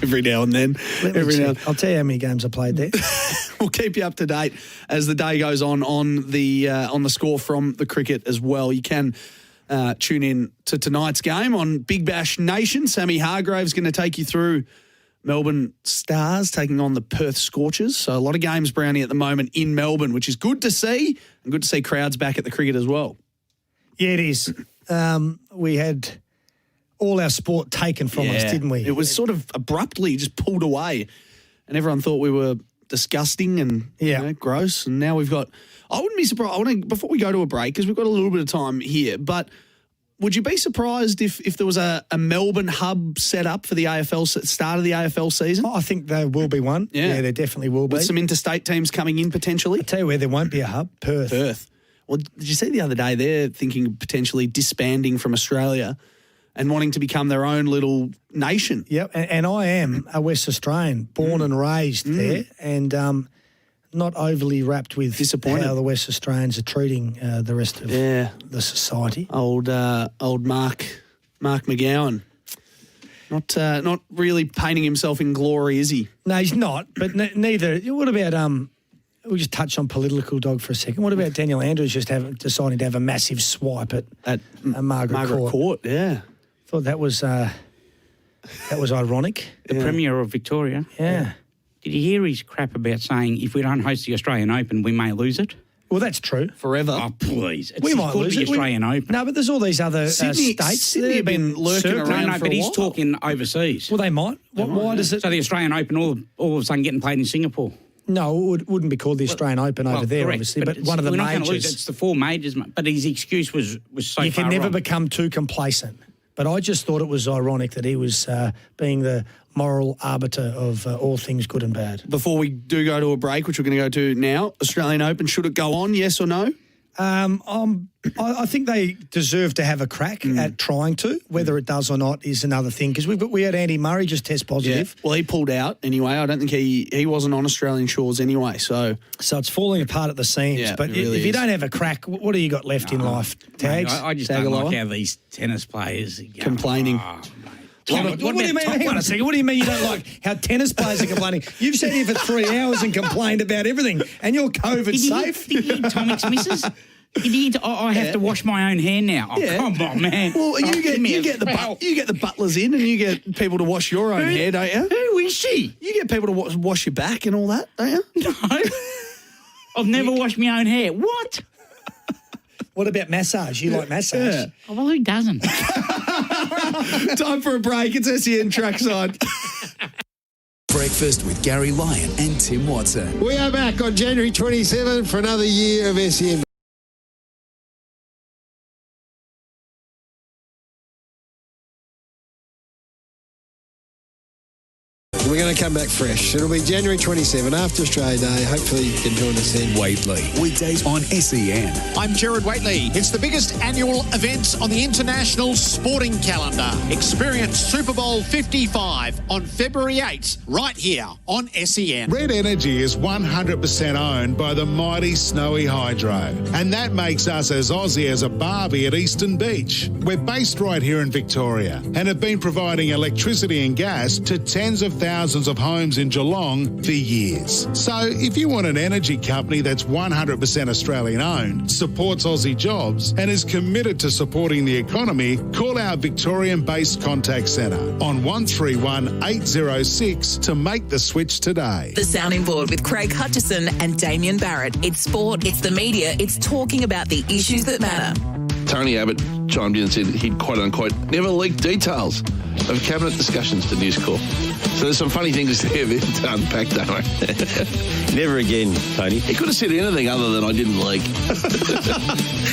every now and then. I'll tell you how many games I played there. We'll keep you up to date as the day goes on the score from the cricket as well. You can tune in to tonight's game on Big Bash Nation. Sammy Hargrave's going to take you through Melbourne Stars taking on the Perth Scorchers. So a lot of games, Brownie, at the moment in Melbourne, which is good to see, and good to see crowds back at the cricket as well. Yeah, it is. We had all our sport taken from us, didn't we? It was sort of abruptly just pulled away, and everyone thought we were disgusting and gross. And now we've got. I wouldn't be surprised. Before we go to a break, because we've got a little bit of time here, but would you be surprised if there was a Melbourne hub set up for the AFL start of the AFL season? I think there will be one. Yeah, there definitely will be. With some interstate teams coming in potentially. I'll tell you where there won't be a hub. Perth. Well, did you see the other day they're thinking of potentially disbanding from Australia and wanting to become their own little nation? Yep, and I am a West Australian, born and raised there, and not overly wrapped with how the West Australians are treating the rest of the society. Old Mark McGowan. Not really painting himself in glory, is he? No, he's not, but neither. What about we'll just touch on political dog for a second. What about Daniel Andrews deciding to have a massive swipe at Margaret Court? Yeah. Thought that was ironic. The Premier of Victoria. Yeah. Did you hear his crap about saying if we don't host the Australian Open, we may lose it? Well, that's true. Forever. Oh, please. We might lose the it. Australian Open. No, but there's all these other states. Sydney have been lurking around for a but he's while. talking overseas. Well, they might. Why does it? So the Australian Open all of a sudden getting played in Singapore. No, it wouldn't be called the Australian Open over there, correct, obviously, but one of the we're majors. Not lose. It's the four majors, but his excuse was so you far can never wrong. become too complacent. But I just thought it was ironic that he was being the moral arbiter of all things good and bad. Before we do go to a break, which we're going to go to now, Australian Open, should it go on, yes or no? I think they deserve to have a crack at trying to. Whether it does or not is another thing, because we had Andy Murray just test positive. Yeah. Well, he pulled out anyway. I don't think he wasn't on Australian shores anyway. So it's falling apart at the seams. Yeah, but really if you don't have a crack, what do you got left in life? Tags? Mate, I just don't like how these tennis players are complaining. What do you mean? Hang on a second. What do you mean you don't like how tennis players are complaining? You've sat here for 3 hours and complained about everything, and you're COVID safe. Did you hear Tomic's missus? I have to wash my own hair now. Oh, come on, man. Well, you get the butlers in, and you get people to wash your own hair, don't you? Who is she? You get people to wash your back and all that, don't you? No. I've never washed my own hair. What? What about massage? You like massage? Yeah. Oh, well, who doesn't? Time for a break. It's SEN Trackside. Breakfast with Gary Lyon and Tim Watson. We are back on January 27 for another year of SEN. We're going to come back fresh. It'll be January 27 after Australia Day. Hopefully you can join us then. Waitley, weekdays on SEN. I'm Gerard Waitley. It's the biggest annual event on the international sporting calendar. Experience Super Bowl 55 on February 8th, right here on SEN. Red Energy is 100% owned by the mighty Snowy Hydro. And that makes us as Aussie as a barbie at Eastern Beach. We're based right here in Victoria and have been providing electricity and gas to tens of thousands of homes in Geelong for years. So if you want an energy company that's 100% Australian owned, supports Aussie jobs and is committed to supporting the economy, call our Victorian-based contact centre on 131 806 to make the switch today. The Sounding Board with Craig Hutchison and Damien Barrett. It's sport, it's the media, it's talking about the issues that matter. Tony Abbott chimed in and said he'd, quote unquote, never leaked details of cabinet discussions to News Corp. So there's some funny things there to unpack, don't we? Never again, Tony. He could have said anything other than I didn't leak.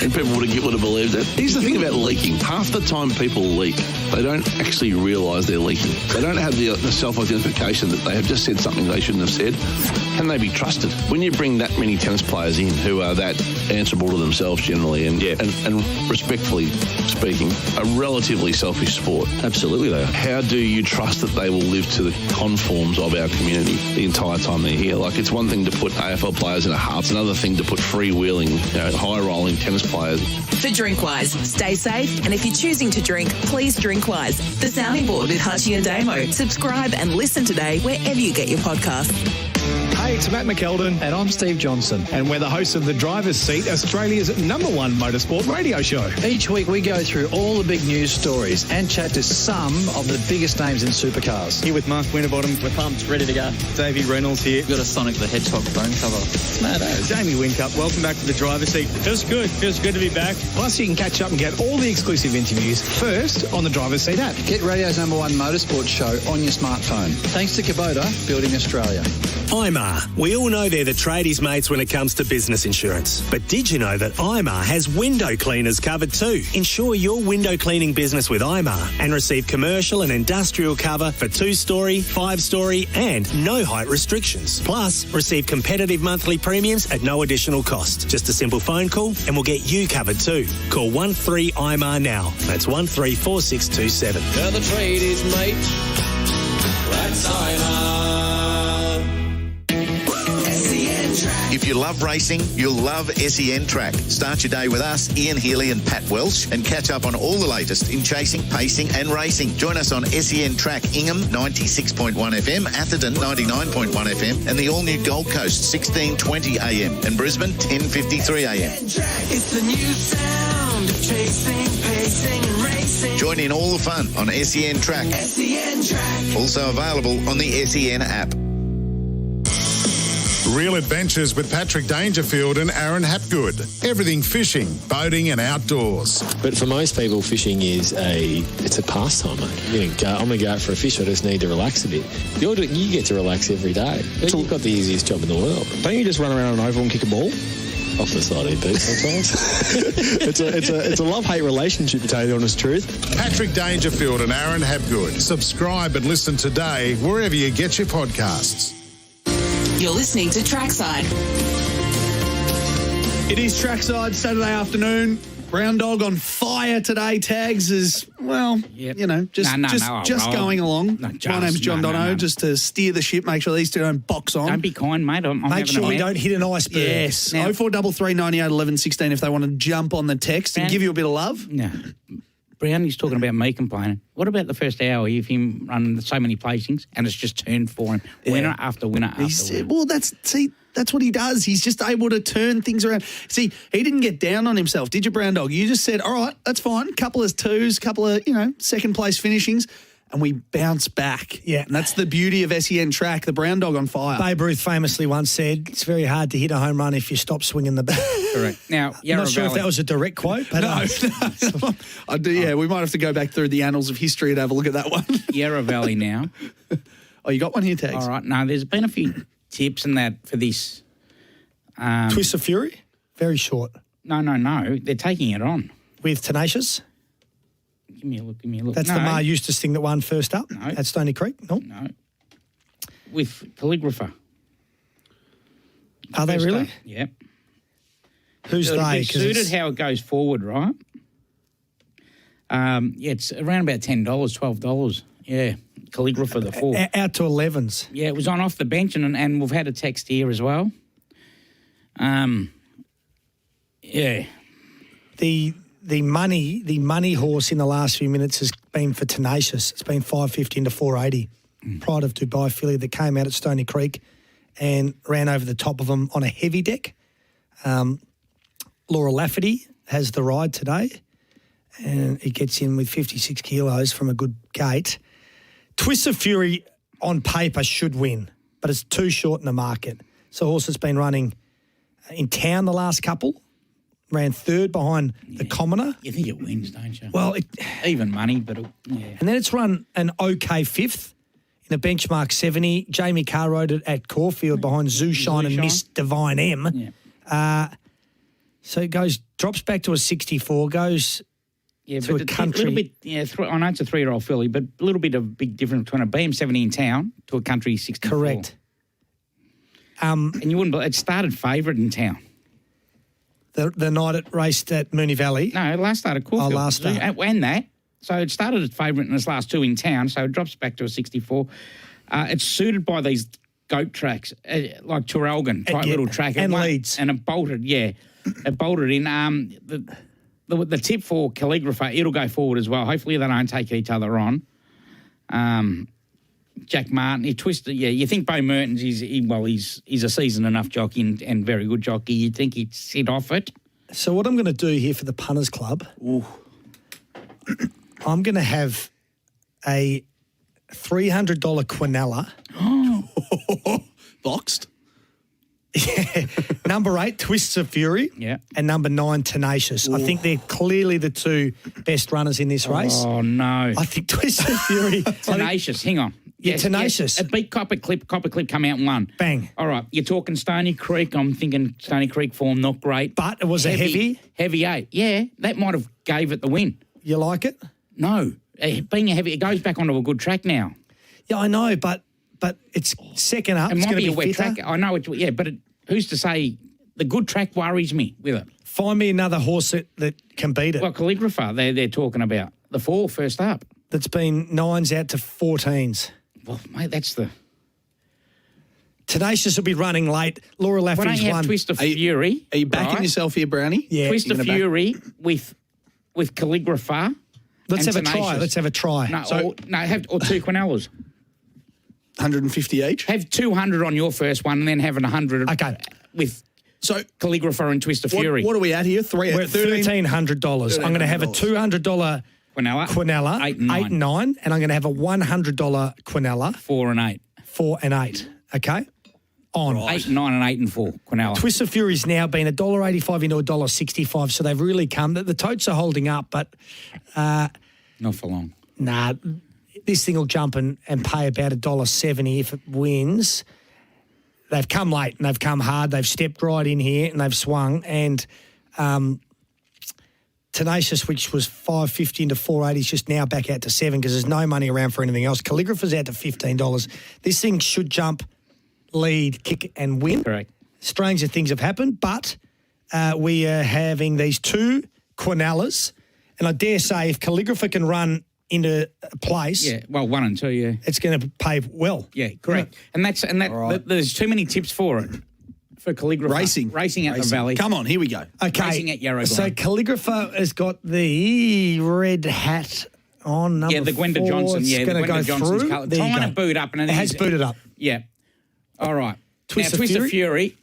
And people would have believed it. Here's the thing about leaking. Half the time people leak, they don't actually realise they're leaking. They don't have the self-identification that they have just said something they shouldn't have said. Can they be trusted? When you bring that many tennis players in who are that answerable to themselves generally and respectfully speaking, a relatively selfish sport. Absolutely they are. How do you trust that they will live to the conforms of our community the entire time they're here? Like, it's one thing to put AFL players in a hut. It's another thing to put freewheeling, high-rolling tennis players. For Drinkwise, stay safe, and if you're choosing to drink, please drink wise. The Sounding Board with Hutchie and Damo. Subscribe and listen today wherever you get your podcasts. Hey, it's Matt McKeldin. And I'm Steve Johnson. And we're the hosts of The Driver's Seat, Australia's #1 motorsport radio show. Each week we go through all the big news stories and chat to some of the biggest names in supercars. Here with Mark Winterbottom. We're pumped, ready to go. Davey Reynolds here. We've got a Sonic the Hedgehog phone cover. It's mad, eh? Jamie Whincup, welcome back to The Driver's Seat. Feels good to be back. Plus you can catch up and get all the exclusive interviews first on the Driver's Seat app. Get radio's #1 motorsport show on your smartphone. Thanks to Kubota, Building Australia. IMAR. We all know they're the tradies' mates when it comes to business insurance. But did you know that IMAR has window cleaners covered too? Insure your window cleaning business with IMAR and receive commercial and industrial cover for 2-storey, 5-storey and no height restrictions. Plus, receive competitive monthly premiums at no additional cost. Just a simple phone call and we'll get you covered too. Call 13-IMAR now. That's 134627. They're the tradies' mate. That's IMAR. If you love racing, you'll love SEN Track. Start your day with us, Ian Healy and Pat Welsh, and catch up on all the latest in chasing, pacing and racing. Join us on SEN Track Ingham 96.1 FM, Atherton 99.1 FM, and the all-new Gold Coast 1620 AM, and Brisbane 1053 AM. It's the new sound of chasing, pacing and racing. Join in all the fun on SEN Track. SEN Track. Also available on the SEN app. Real Adventures with Patrick Dangerfield and Aaron Hapgood. Everything fishing, boating and outdoors. But for most people, fishing is a pastime, mate. I'm going to go out for a fish. I just need to relax a bit. You get to relax every day. You've got the easiest job in the world. Don't you just run around an oval and kick a ball? Off the side of it sometimes. it's a love-hate relationship, to tell you the honest truth. Patrick Dangerfield and Aaron Hapgood. Subscribe and listen today wherever you get your podcasts. You're listening to Trackside. It is Trackside, Saturday afternoon. Brown Dog on fire today. Tags is, well, just going along. No, my name's John Dono, just to steer the ship, make sure these two don't box on. Don't be kind, mate. Make sure we don't hit an iceberg. Yes. 0433 98 11 16 if they want to jump on the text and give you a bit of love. No. Brown, he's talking about me complaining. What about the first hour of him running so many placings and it's just turned for him, winner after winner after winner? Well, that's what he does. He's just able to turn things around. See, he didn't get down on himself, did you, Brown Dog? You just said, all right, that's fine. Couple of twos, couple of, second place finishings, and we bounce back. Yeah. And that's the beauty of SEN Track, the Brown Dog on fire. Babe Ruth famously once said, it's very hard to hit a home run if you stop swinging the bat. Correct. Now, I'm not sure if that was a direct quote. But no. I do, yeah, we might have to go back through the annals of history and have a look at that one. Yarra Valley now. Oh, you got one here, Tags? All right. No, there's been a few tips and that for this. Twist of Fury? Very short. No. They're taking it on. With Tenacious? Give me a look. That's the Mar Eustace thing that won first up at Stony Creek? Nope. No. With Calligrapher. Are they really? Up. Yep. Who's they? It's suited how it goes forward, right? It's around about $10, $12. Yeah. Calligrapher, the 4. Out to 11s. Yeah, it was on off the bench, and we've had a text here as well. Yeah. The money horse in the last few minutes has been for Tenacious. It's been $5.50 into $4.80. Pride of Dubai filly that came out at Stony Creek and ran over the top of them on a heavy deck. Laura Lafferty has the ride today, and it gets in with 56 kilos from a good gate. Twist of Fury on paper should win, but it's too short in the market. So horse that's been running in town the last couple, ran third behind the Commoner. You think it wins, don't you? Well, even money, but yeah. And then it's run an okay fifth in a benchmark 70. Jamie Carr rode it at Caulfield behind Zoo Shine and Miss Divine M. Yeah. So it drops back to a 64, goes to a country. A little bit, I know it's a 3-year-old filly, but a little bit of big difference between a BM70 in town to a country 64. Correct. And you wouldn't believe it started favourite in town. The night it raced at Moonee Valley. No, last start at Caulfield. Oh, last start. And that. So it started as favourite in its last 2 in town, so it drops back to a 64. It's suited by these goat tracks, like Traralgon, tight little track. And Leeds. And it bolted, It bolted in. The tip for Calligrapher, it'll go forward as well. Hopefully they don't take each other on. Jack Martin, he twisted. Yeah, you think Bo Mertens he's a seasoned enough jockey and very good jockey. You'd think he'd sit off it. So what I'm going to do here for the Punters Club, I'm going to have a $300 Quinella. Boxed. Yeah. Number 8, Twists of Fury. Yeah. And number 9, Tenacious. I think they're clearly the two best runners in this race. Oh, no. I think Twists of Fury. Tenacious, hang on. Yeah, Tenacious. Yes. It beat Copper Clip. Copper Clip come out and won. Bang. All right, you're talking Stony Creek. I'm thinking Stony Creek form not great. But it was a heavy. Heavy 8. Yeah, that might have gave it the win. You like it? No. Being a heavy, it goes back onto a good track now. Yeah, I know, but it's second up. It It's might going be to a wet fitter. track. I know it, yeah, but who's to say the good track worries me with it? Find me another horse that can beat it. Well, Calligrapher, they're talking about the 4 first up. That's been 9s out to 14s. Well, mate, that's the... Tenacious will be running late. Laura Why don't Laffy's you have won. Twist of Fury? Are you backing right? yourself here, Brownie? Yeah. Twist of Fury with Calligrapher. Let's and have a try. Tenacious. Let's have a try. No, So- or 2 Quinellas. 150 each. Have 200 on your first one and then have 100 Okay. with So Calligrapher and Twist of Fury. what are we at here? We're at $1,300. I'm going to have a $200 Quinella, 8 and 8 and 9, and I'm going to have a $100 Quinella, 4 and 8. 4 and 8. Okay? On. 8 and 9 and 8 and 4, Quinella. Twist of Fury's now been $1.85 into $1.65, so they've really come. The totes are holding up, but Not for long. nah, this thing will jump and pay about $1.70 if it wins. They've come late and they've come hard. They've stepped right in here and they've swung. And Tenacious, which was $5.50 into $4.80, is just now back out to $7 because there's no money around for anything else. Calligrapher's out to $15. This thing should jump, lead, kick and win. Correct. Stranger things have happened, but we are having these 2 Quinellas. And I dare say if Calligrapher can run into a place, Yeah, well, 1 and 2, yeah. it's going to pay well. Yeah, correct. And there's too many tips for it. For Calligrapher. Racing at the Valley. Come on, here we go. Okay. Racing at Yarra So Glen. Calligrapher has got the red hat on number Yeah, the Gwenda 4. Johnson. It's Yeah, the going to Gwenda go Johnson's through. colour. There you Trying go. to boot up. And It has booted up. Yeah. All right. Twist now, of Twist Fury. of Fury.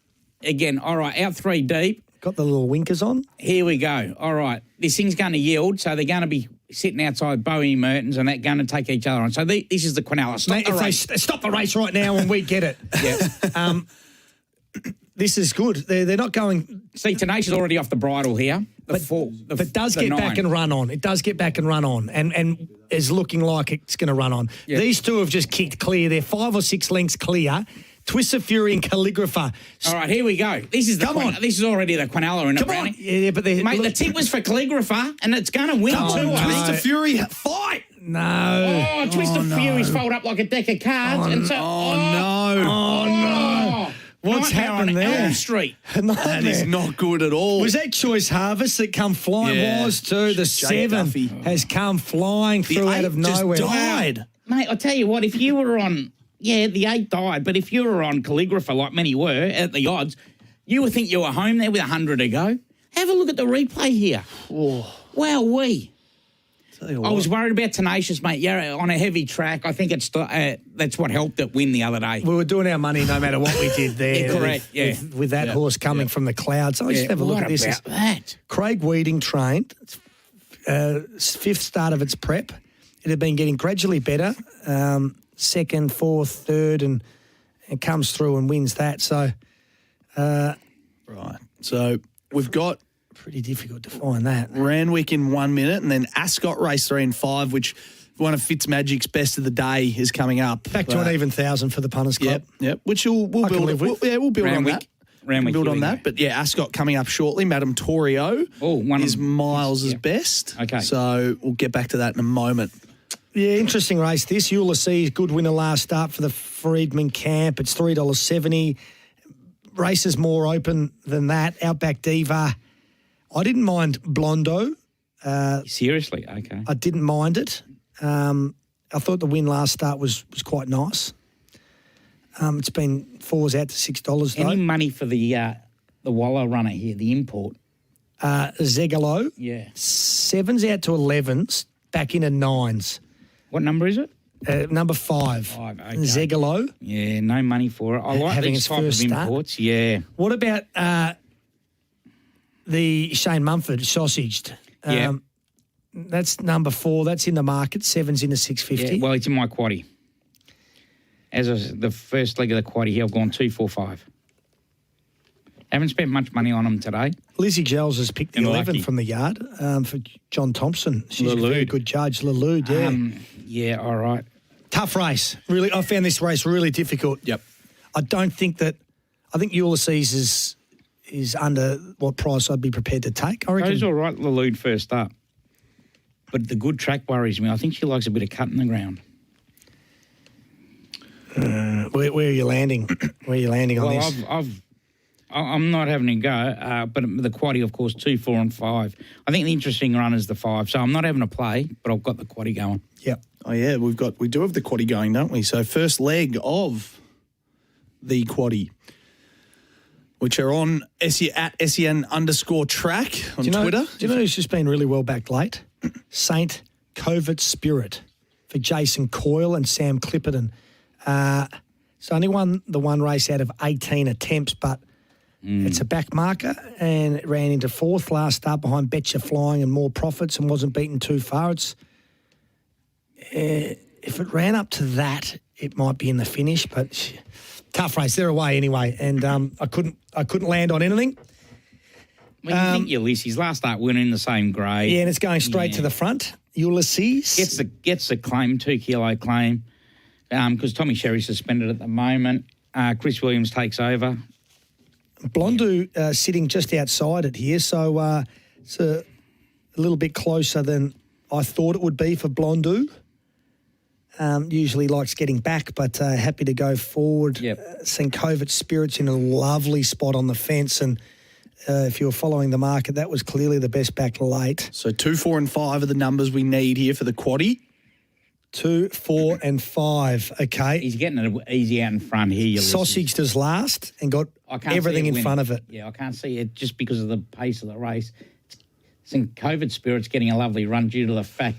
Again, all right, out 3 deep. Got the little winkers on. Here we go. All right. This thing's going to yield, so they're going to be sitting outside Bowie Mertens and they're going to take each other on. So this is the Quinella. Stop Mate, the if race. they stop the race right now and we get it. Yeah. This is good. They're not going... See, Tenacious already off the bridle here. But does get back and run on. It does get back and run on and is looking like it's going to run on. Yeah. These 2 have just kicked clear. They're 5 or 6 lengths clear. Twist of Fury and Calligrapher. All right, here we go. This is This is already the Quinella in it, Come Brownie. on. Yeah, but Mate, the tip was for Calligrapher, and it's going to win Come too. on, I Twist think. of Fury, fight! No. Oh, Twist of Fury's fold up like a deck of cards. and so, no. What's Nightmare on happened there? Elm Street. That is not good at all. Was that Choice Harvest that come flying? Yeah. Was too. The Jake 7 Duffy. has come flying through out of just nowhere. died. Mate, I'll tell you what, if you were on, the 8 died, but if you were on Calligrapher like many were at the odds, you would think you were home there with 100 to go. Have a look at the replay here. Oh. Wowee. Tell you I what. was worried about Tenacious, mate. Yeah, on a heavy track. I think that's what helped it win the other day. We were doing our money no matter what we did there. Yeah, correct, With that horse coming from the clouds. So just have a look at this. What about that? Craig Weeding trained. 5th start of its prep. It had been getting gradually better. 2nd, 4th, 3rd, and it comes through and wins that. So, Right. So we've got pretty difficult to find that. Randwick in 1 minute, and then Ascot race 3 and 5, which one of Fitzmagic's best of the day is coming up. Back to an even 1,000 for the Punters Club. Yep. Which we'll I can build. live with. We'll build on that. Randwick build on Ewing, that. But yeah, Ascot coming up shortly. Madame Torio is Miles' best. Okay. So we'll get back to that in a moment. Yeah, interesting race this. Ulysses, good winner last start for the Freedman camp. It's $3.70. Races more open than that. Outback Diva, I didn't mind Blondo. Seriously? Okay. I didn't mind it. I thought the win last start was quite nice. It's been 4s out to $6 though. Any money for the Wallow runner here, the import? Zegalo. Yeah. 7s out to 11s, back into 9s. What number is it? Number 5. 5, okay. Zegalo. Yeah, no money for it. I like having these its type of first start. imports. Yeah. What about the Shane Mumford sausaged? Yeah. That's number 4. That's in the market. 7's in the 650. Yeah, well, it's in my quaddie. The first leg of the quaddie here, I've gone 2, 4, 5. Haven't spent much money on them today. Lizzie Gels has picked the 11 from the yard for John Thompson. She's a very good judge. Lalude, yeah. Yeah, all right. Tough race. Really, I found this race really difficult. Yep. I don't think that... I think Ulysses is under what price I'd be prepared to take. I reckon. Goes all right, Lalude first up. But the good track worries me. I think she likes a bit of cut in the ground. Where are you landing? Where are you landing on this? I'm not having a go, but the quaddie, of course, 2, 4 and 5. I think the interesting run is the 5. So I'm not having a play, but I've got the quaddie going. Yep. Oh, yeah, we do have the quaddie going, don't we? So first leg of the quaddie, which are on at SEN_track on Twitter. Do you know who's just been really well backed late? Saint Covert Spirit for Jason Coyle and Sam Clipperton. It's only won the one race out of 18 attempts, but it's a back marker, and it ran into 4th last start behind Betcha Flying and More Profits and wasn't beaten too far. If it ran up to that, it might be in the finish, but tough race. They're away anyway, and I couldn't land on anything. Well, you think Ulysses last start winning in the same grade. Yeah, and it's going straight to the front. Ulysses gets the claim, 2 kilo claim, because Tommy Sherry's suspended at the moment. Chris Williams takes over. Blondu sitting just outside it here, so it's a little bit closer than I thought it would be for Blondu. Usually likes getting back, but happy to go forward. Yep. St. Covert Spirit's in a lovely spot on the fence, and if you were following the market, that was clearly the best back late. So 2, 4 and 5 are the numbers we need here for the quaddie. 2, 4 and 5, okay. He's getting it easy out in front here. Ulysses. Sausaged us last and got everything in front of it. Yeah, I can't see it just because of the pace of the race. St. Covert Spirit's getting a lovely run due to the fact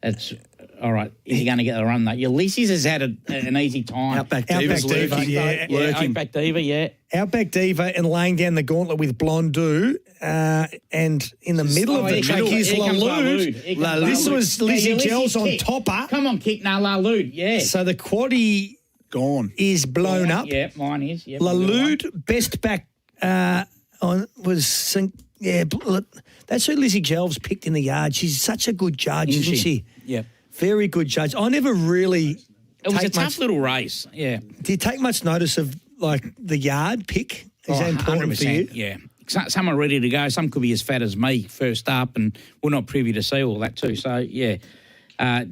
that's... All right, is he going to get the run, though? Ulysses has had an easy time. Outback Diva's lurking. Outback Diva, yeah. Outback Diva and laying down the gauntlet with Blondu, and in the middle of the track is Lalude. This was Lizzie Gels on topper. Come on, kick now, Lalude, yeah. So the quaddie gone is blown up. Yeah, mine is. Yep, Lalude, best back was... Yeah, that's who Lizzie Gels picked in the yard. She's such a good judge, isn't she? Yep. Very good judge. I never really... It was a tough little race, yeah. Do you take much notice of, like, the yard pick? Is that important 100%, for you? Yeah. Some are ready to go. Some could be as fat as me first up, and we're not privy to see all that too. So, yeah.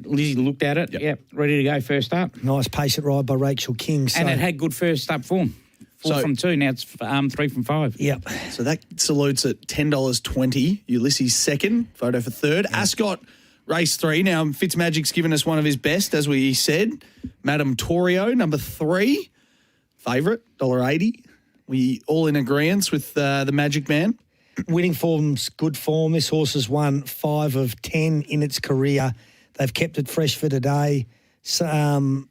Lizzie looked at it. Yep. Ready to go first up. Nice patient ride by Rachel King. So. And it had good first up form. 4 from 2, now it's 3 from 5. Yep. So that salutes at $10.20. Ulysses second, photo for third. Yep. Ascot, race 3. Now, Fitzmagic's given us one of his best, as we said. Madame Torio, number 3. Favourite, $1.80. We all in agreement with the Magic Man. Winning form's good form. This horse has won 5 of 10 in its career. They've kept it fresh for today. Same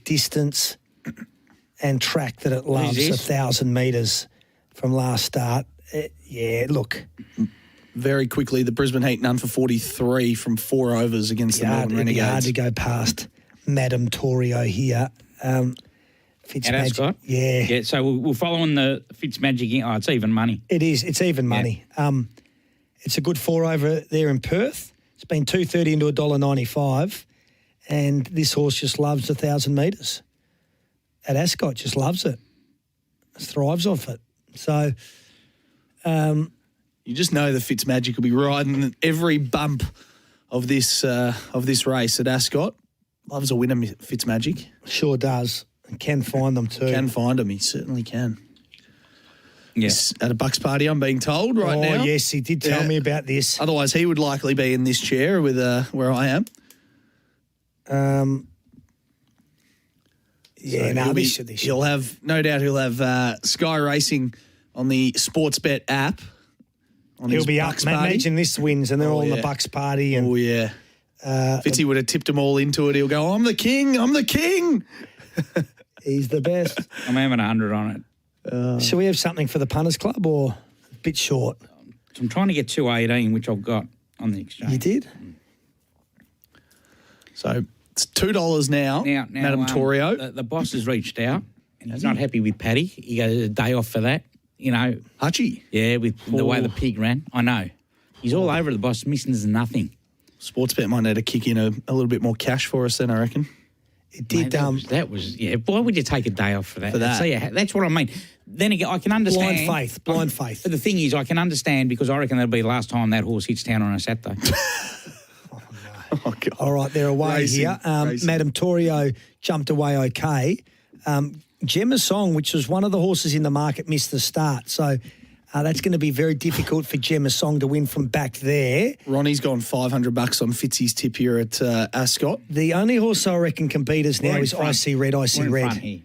distance and track that it loves, 1,000 metres from last start. Look. Very quickly, the Brisbane Heat none for 43 from 4 overs against the Melbourne Renegades. Hard to go past Madame Torio here. Fitzmagic. Yeah. Yeah, so we're following the Fitzmagic. Oh, it's even money. It is. It's even money. It's a good 4 over there in Perth. It's been $2.30 into $1.95, and this horse just loves 1,000 metres. At Ascot, just loves it. Thrives off it. So, you just know the Fitzmagic will be riding every bump of this race at Ascot. Loves a winner, Fitzmagic. Sure does. And can find them too. Can find them. He certainly can. He's at a Bucks party, I'm being told, right now. Oh, yes, he did tell me about this. Otherwise, he would likely be in this chair with where I am. He'll have, no doubt he'll have Sky Racing on the Sportsbet app. He'll be up. Imagine this wins and they're all in the Bucks party. And, Fitzy would have tipped them all into it. He'll go, I'm the king, I'm the king. He's the best. I'm having 100 on it. Shall we have something for the Punters Club or a bit short? I'm trying to get 218, which I've got on the exchange. You did? So it's $2 now, Madam Torio. The boss has reached out and he's not happy with Paddy. He goes, a day off for that. You know. Hutchie? Yeah, with the way the pig ran. I know. He's all over the boss, missing nothing. Sportsbet might need to kick in a little bit more cash for us then, I reckon. It did. Mate, that was. Why would you take a day off for that? That's what I mean. Then again, I can understand. Blind faith. But the thing is, I can understand because I reckon that'll be the last time that horse hits town on a Saturday. Oh, God. All right, they're away here. Madam Torio jumped away okay. Gemma Song, which was one of the horses in the market, missed the start. So that's going to be very difficult for Gemma Song to win from back there. Ronnie's gone $500 on Fitzy's tip here at Ascot. The only horse I reckon can beat us now is IC Red, IC Red.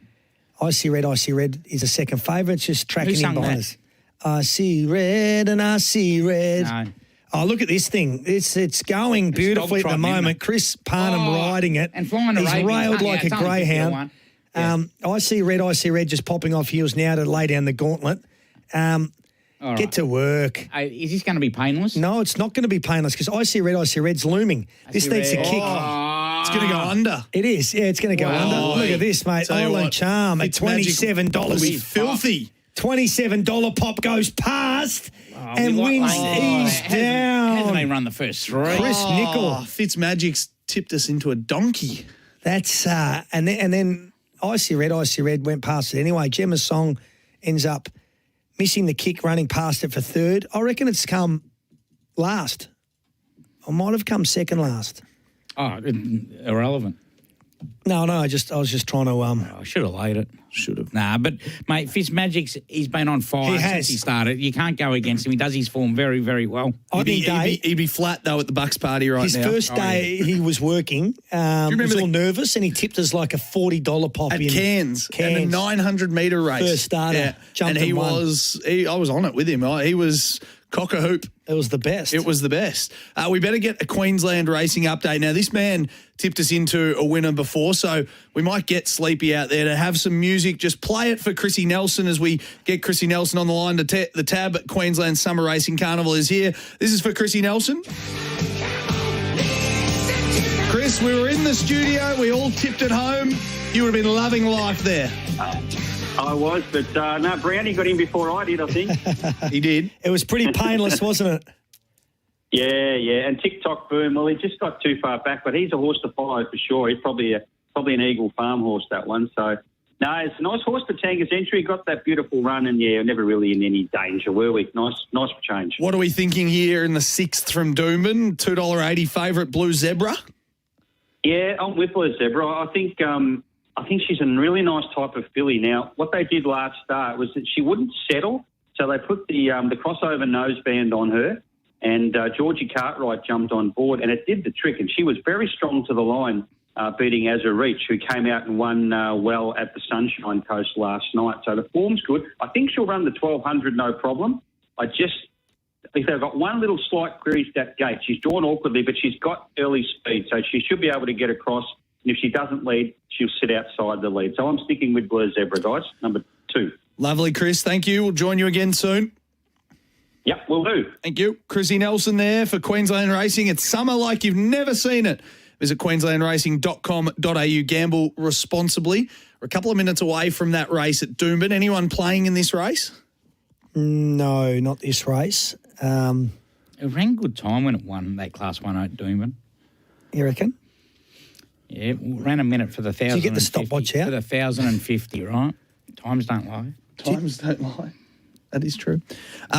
IC Red is a second favourite. It's just tracking in behind us. IC Red and IC Red. No. Oh, look at this thing. It's going beautifully at the moment. Chris Parnham riding it. And flying He's railed like a greyhound. IC Red just popping off heels now to lay down the gauntlet. Get to work. Is this going to be painless? No, it's not going to be painless because IC Red's looming. This needs to kick. It's going to go under. It is. Yeah, it's going to go under. Look at this, mate. Island Charm at $27. Be filthy. $27 pop goes past and wins ease down. Hasn't he run the first three? Chris Nickel. Fitzmagic's tipped us into a donkey. That's and then IC Red went past it anyway. Gemma Song ends up missing the kick, running past it for third. I reckon it's come last. I might have come second last. Oh, irrelevant. No, I was just trying to. I should have laid it. Should have. Nah, but mate, Fitzmagic's he's been on fire since he started. You can't go against him. He does his form very, very well. He'd be flat though at the Bucks party right now. His first day he was working. He was all nervous and he tipped us like a $40 pop at in Cairns. And a 900-metre race. First starter. Jumped and I was on it with him. He was cock-a-hoop. It was the best. It was the best. We better get a Queensland racing update. Now, this man tipped us into a winner before, so we might get Sleepy out there to have some music. Just play it for Chrissy Nelson as we get Chrissy Nelson on the line. The tab at Queensland Summer Racing Carnival is here. This is for Chrissy Nelson. Chris, we were in the studio. We all tipped at home. You would have been loving life there. I was, but no, Brownie got in before I did, I think. He did. It was pretty painless, wasn't it? Yeah. And TikTok Boom, well, he just got too far back, but he's a horse to follow for sure. He's probably an Eagle Farm horse, that one. So, no, it's a nice horse to Tanger's entry. Got that beautiful run, and, never really in any danger, were we? Nice for change. What are we thinking here in the 6th from Doomben? $2.80 favourite Blue Zebra? Yeah, I'm with Blue Zebra. I think she's a really nice type of filly. Now, what they did last start was that she wouldn't settle, so they put the crossover noseband on her, and Georgie Cartwright jumped on board, and it did the trick, and she was very strong to the line, beating Azure Reach, who came out and won well at the Sunshine Coast last night. So the form's good. I think she'll run the 1200 no problem. If they've got one little slight query to that gate, she's drawn awkwardly, but she's got early speed, so she should be able to get across. And if she doesn't lead, she'll sit outside the lead. So I'm sticking with Blue Zebra, guys, number 2. Lovely, Chris. Thank you. We'll join you again soon. Yep, we'll do. Thank you. Chrissy Nelson there for Queensland Racing. It's summer like you've never seen it. Visit queenslandracing.com.au. Gamble responsibly. We're a couple of minutes away from that race at Doomben. Anyone playing in this race? No, not this race. It ran good time when it won that Class 1 at Doomben. You reckon? Yeah, it ran a minute for the 1,000. Did you get the stopwatch out? For the 1,050, right? Times don't lie. Times don't lie. That is true.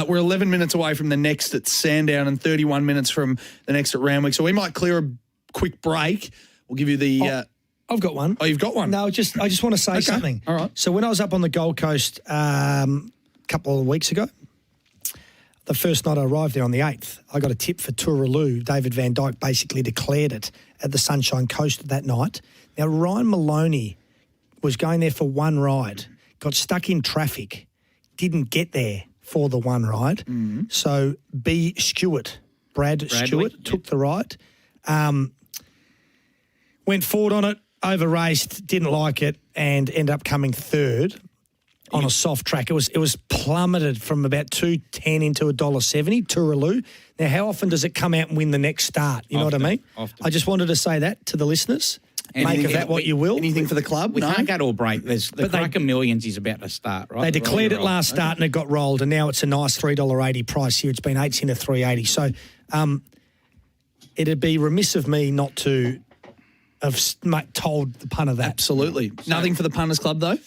We're 11 minutes away from the next at Sandown and 31 minutes from the next at Randwick. So we might clear a quick break. We'll give you the... I've got one. Oh, you've got one? No, I just want to say something. All right. So when I was up on the Gold Coast couple of weeks ago. The first night I arrived there on the 8th, I got a tip for Tooraloo. David Van Dyke basically declared it at the Sunshine Coast that night. Now, Ryan Maloney was going there for one ride, got stuck in traffic, didn't get there for the one ride. So Brad Stewart took the ride, went forward on it, over-raced, didn't like it, and ended up coming third on a soft track. It was plummeted from about $2.10 into $1.70, Tooraloo. Now, how often does it come out and win the next start? You know what I mean? Often. I just wanted to say that to the listeners. Make of that what you will. Anything for the club? We can't go to a break. There's the Cracker Millions is about to start, right? They declared it last start and it got rolled, and now it's a nice $3.80 price here. It's been 8 into $3.80. So it'd be remiss of me not to have told the punter that. Absolutely. Nothing for the punters club, though?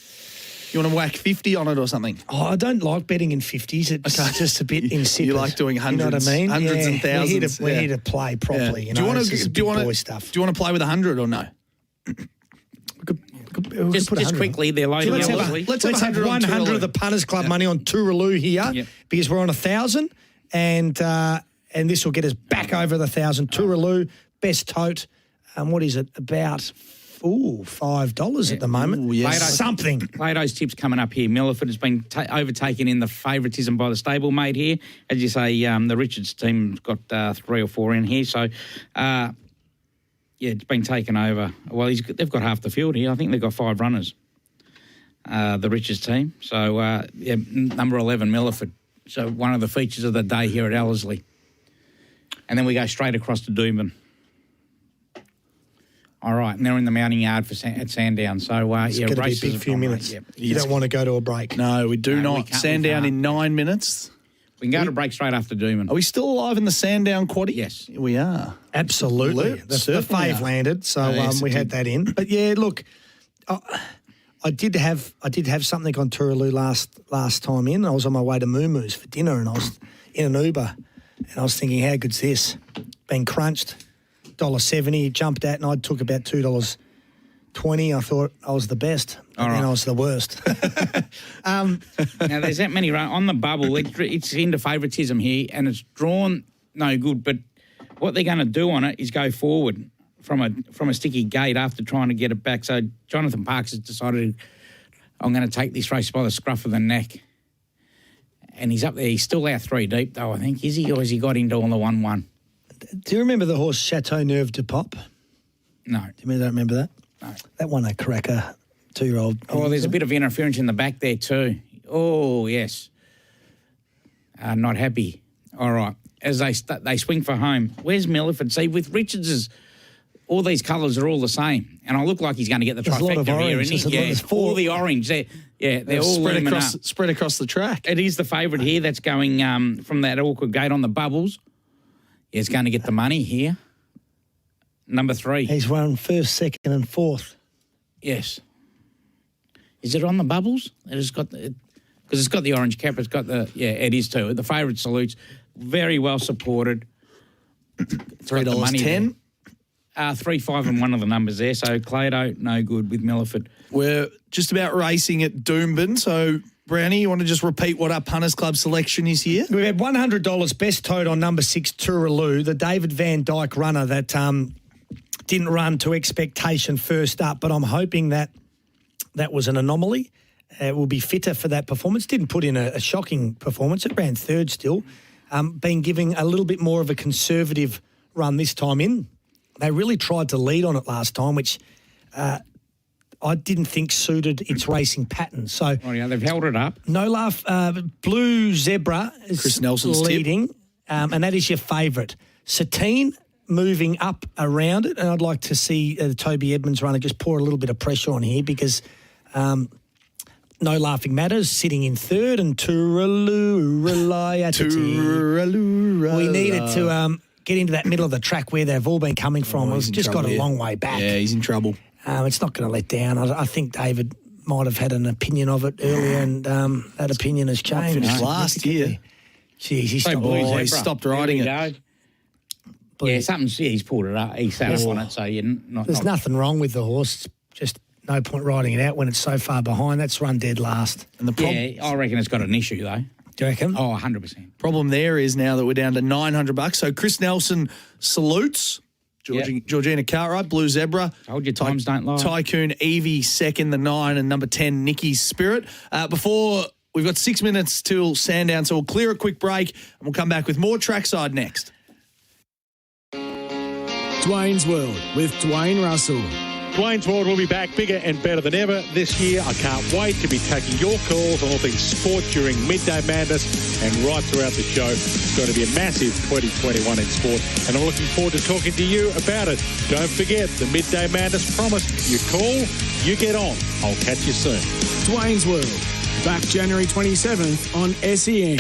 You want to whack 50 on it or something? Oh, I don't like betting in 50s. It's just a bit insipid. You like doing hundreds, you know what I mean? hundreds and thousands. We're here to play properly. Yeah. You Do know, you want it's just to boy stuff. Do you want to play with 100 or no? Just quickly, they're loading. Let's have 100 of the punters club money on Tooraloo here because we're on 1,000, and this will get us back over the 1,000. Tooraloo best tote. What is it about? $5 at the moment. Something. Plato's tips coming up here. Milliford has been overtaken in the favouritism by the stablemate here. As you say, the Richards team's got 3 or 4 in here. So, it's been taken over. Well, they've got half the field here. I think they've got 5 runners, the Richards team. So, number 11, Milliford. So, one of the features of the day here at Ellerslie. And then we go straight across to Doomben. All right, and they're in the mounting yard at Sandown. So, it's going to be a big few minutes. You don't want to go to a break. No, we do not. Sandown in 9 minutes. We can go to break straight after Doomben. Are we still alive in the Sandown quaddie? Yes. We are. Absolutely. The fave landed, so we had that in. But, yeah, look, I did have something on Tooraloo last time in. I was on my way to Moo Moo's for dinner, and I was in an Uber, and I was thinking, how good's this? Been crunched. $1.70 jumped at, and I took about $2.20. I thought I was the best, and then I was the worst. Now, there's that many on the bubble. It's into favouritism here, and it's drawn no good. But what they're going to do on it is go forward from a sticky gate after trying to get it back. So Jonathan Parks has decided, I'm going to take this race by the scruff of the neck. And he's up there. He's still out 3 deep, though, I think. Is he, or has he got into on the 1-1? Do you remember the horse Chateau Neuve de Pop? No. Do you remember that? No. That won a cracker, 2-year-old. Oh, there's a bit of interference in the back there too. Oh, yes. Not happy. All right. As they swing for home. Where's Milliford? See, with Richards's, all these colours are all the same. And I look like he's going to get the trifecta here, isn't he? Yeah, all the orange. They're all spread across the track. It is the favourite here that's going from that awkward gate on the bubbles. Yeah, it's going to get the money here. Number 3. He's run first, second, and fourth. Yes. Is it on the bubbles? It's got because it's got the orange cap. It's got it is too. The favourite salutes, very well supported. $3.10. 3, 5, and 1 of the numbers there. So Clado, no good with Milliford. We're just about racing at Doomben, so. Brownie, you want to just repeat what our punters club selection is here? We had $100 best tote on number 6, Tooraloo, the David Van Dyke runner that didn't run to expectation first up, but I'm hoping that was an anomaly. It will be fitter for that performance. Didn't put in a shocking performance. It ran third still. Been giving a little bit more of a conservative run this time in. They really tried to lead on it last time, which I didn't think suited its racing pattern. So they've held it up. No laugh. Blue Zebra is Chris Nelson's leading, and that is your favourite. Satine moving up around it, and I'd like to see the Toby Edmonds runner just pour a little bit of pressure on here because No Laughing Matters sitting in third, and Tooraloo We needed to get into that middle of the track where they've all been coming from. It's just got a long way back. Yeah, he's in trouble. It's not going to let down. I think David might have had an opinion of it earlier, and that opinion has changed. Finished last year. Jeez, he stopped riding it. He's pulled it up. He sat up on it, so you're not. There's nothing wrong with the horse. Just no point riding it out when it's so far behind. That's run dead last. And the Yeah, I reckon it's got an issue, though. Do you reckon? Oh, 100%. problem there is now that we're down to $900. So Chris Nelson salutes Georgina Cartwright, Blue Zebra. Told you times don't lie. Tycoon Evie second, the 9, and number 10, Nikki's Spirit. Before we've got 6 minutes till Sandown, so we'll clear a quick break and we'll come back with more Trackside next. Dwayne's World with Dwayne Russell. Dwayne's World will be back bigger and better than ever this year. I can't wait to be taking your calls on all things sport during Midday Madness and right throughout the show. It's going to be a massive 2021 in sport, and I'm looking forward to talking to you about it. Don't forget the Midday Madness promise. You call, you get on. I'll catch you soon. Dwayne's World, back January 27th on SEN.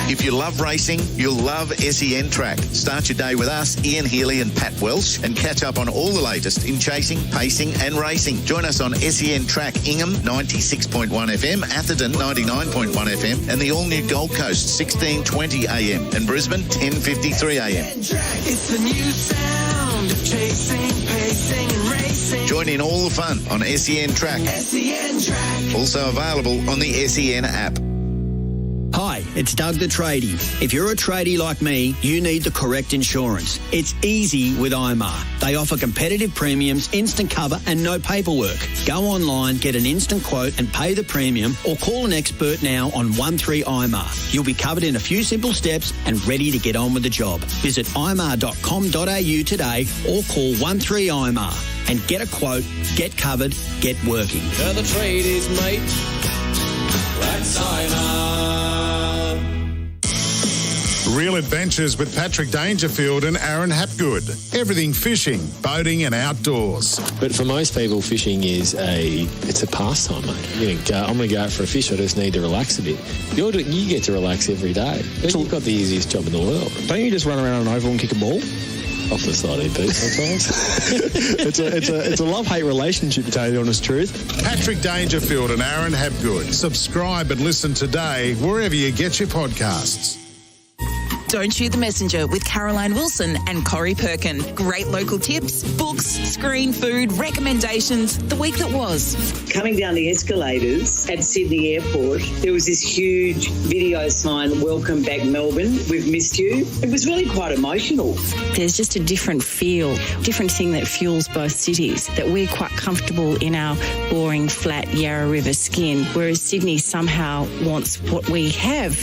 If you love racing, you'll love SEN Track. Start your day with us, Ian Healy and Pat Welsh, and catch up on all the latest in chasing, pacing and racing. Join us on SEN Track Ingham 96.1 FM, Atherton 99.1 FM, and the all-new Gold Coast 16:20 AM, and Brisbane 10:53 AM. It's the new sound of chasing, pacing and racing. Join in all the fun on SEN Track. SEN Track. Also available on the SEN app. Hi, it's Doug the Tradie. If you're a tradie like me, you need the correct insurance. It's easy with IMAR. They offer competitive premiums, instant cover and no paperwork. Go online, get an instant quote and pay the premium, or call an expert now on 13IMAR. You'll be covered in a few simple steps and ready to get on with the job. Visit imar.com.au today or call 13IMAR and get a quote, get covered, get working. They're the tradies, mate. That's IMAR. Real Adventures with Patrick Dangerfield and Aaron Hapgood. Everything fishing, boating and outdoors. But for most people, fishing is it's a pastime, mate. I'm going to go out for a fish. I just need to relax a bit. You get to relax every day. You've got the easiest job in the world. Don't you just run around an oval and kick a ball? Off the side of Pete sometimes. It's a love-hate relationship, to tell you the honest truth. Patrick Dangerfield and Aaron Hapgood. Subscribe and listen today wherever you get your podcasts. Don't Shoot the Messenger with Caroline Wilson and Corey Perkin. Great local tips, books, screen food, recommendations, the week that was. Coming down the escalators at Sydney Airport, there was this huge video sign, "Welcome back Melbourne, we've missed you." It was really quite emotional. There's just a different feel, different thing that fuels both cities, that we're quite comfortable in our boring, flat Yarra River skin, whereas Sydney somehow wants what we have.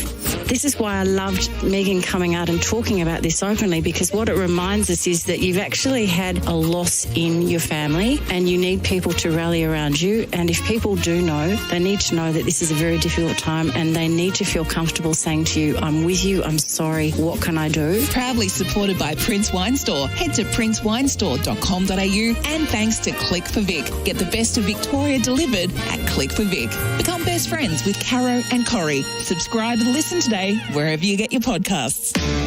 This is why I loved Megan coming out and talking about this openly, because what it reminds us is that you've actually had a loss in your family and you need people to rally around you. And if people do know, they need to know that this is a very difficult time and they need to feel comfortable saying to you, "I'm with you, I'm sorry, what can I do?" Proudly supported by Prince Wine Store. Head to princewinestore.com.au and thanks to Click for Vic. Get the best of Victoria delivered at Click for Vic. Become best friends with Caro and Corey. Subscribe and listen today wherever you get your podcasts.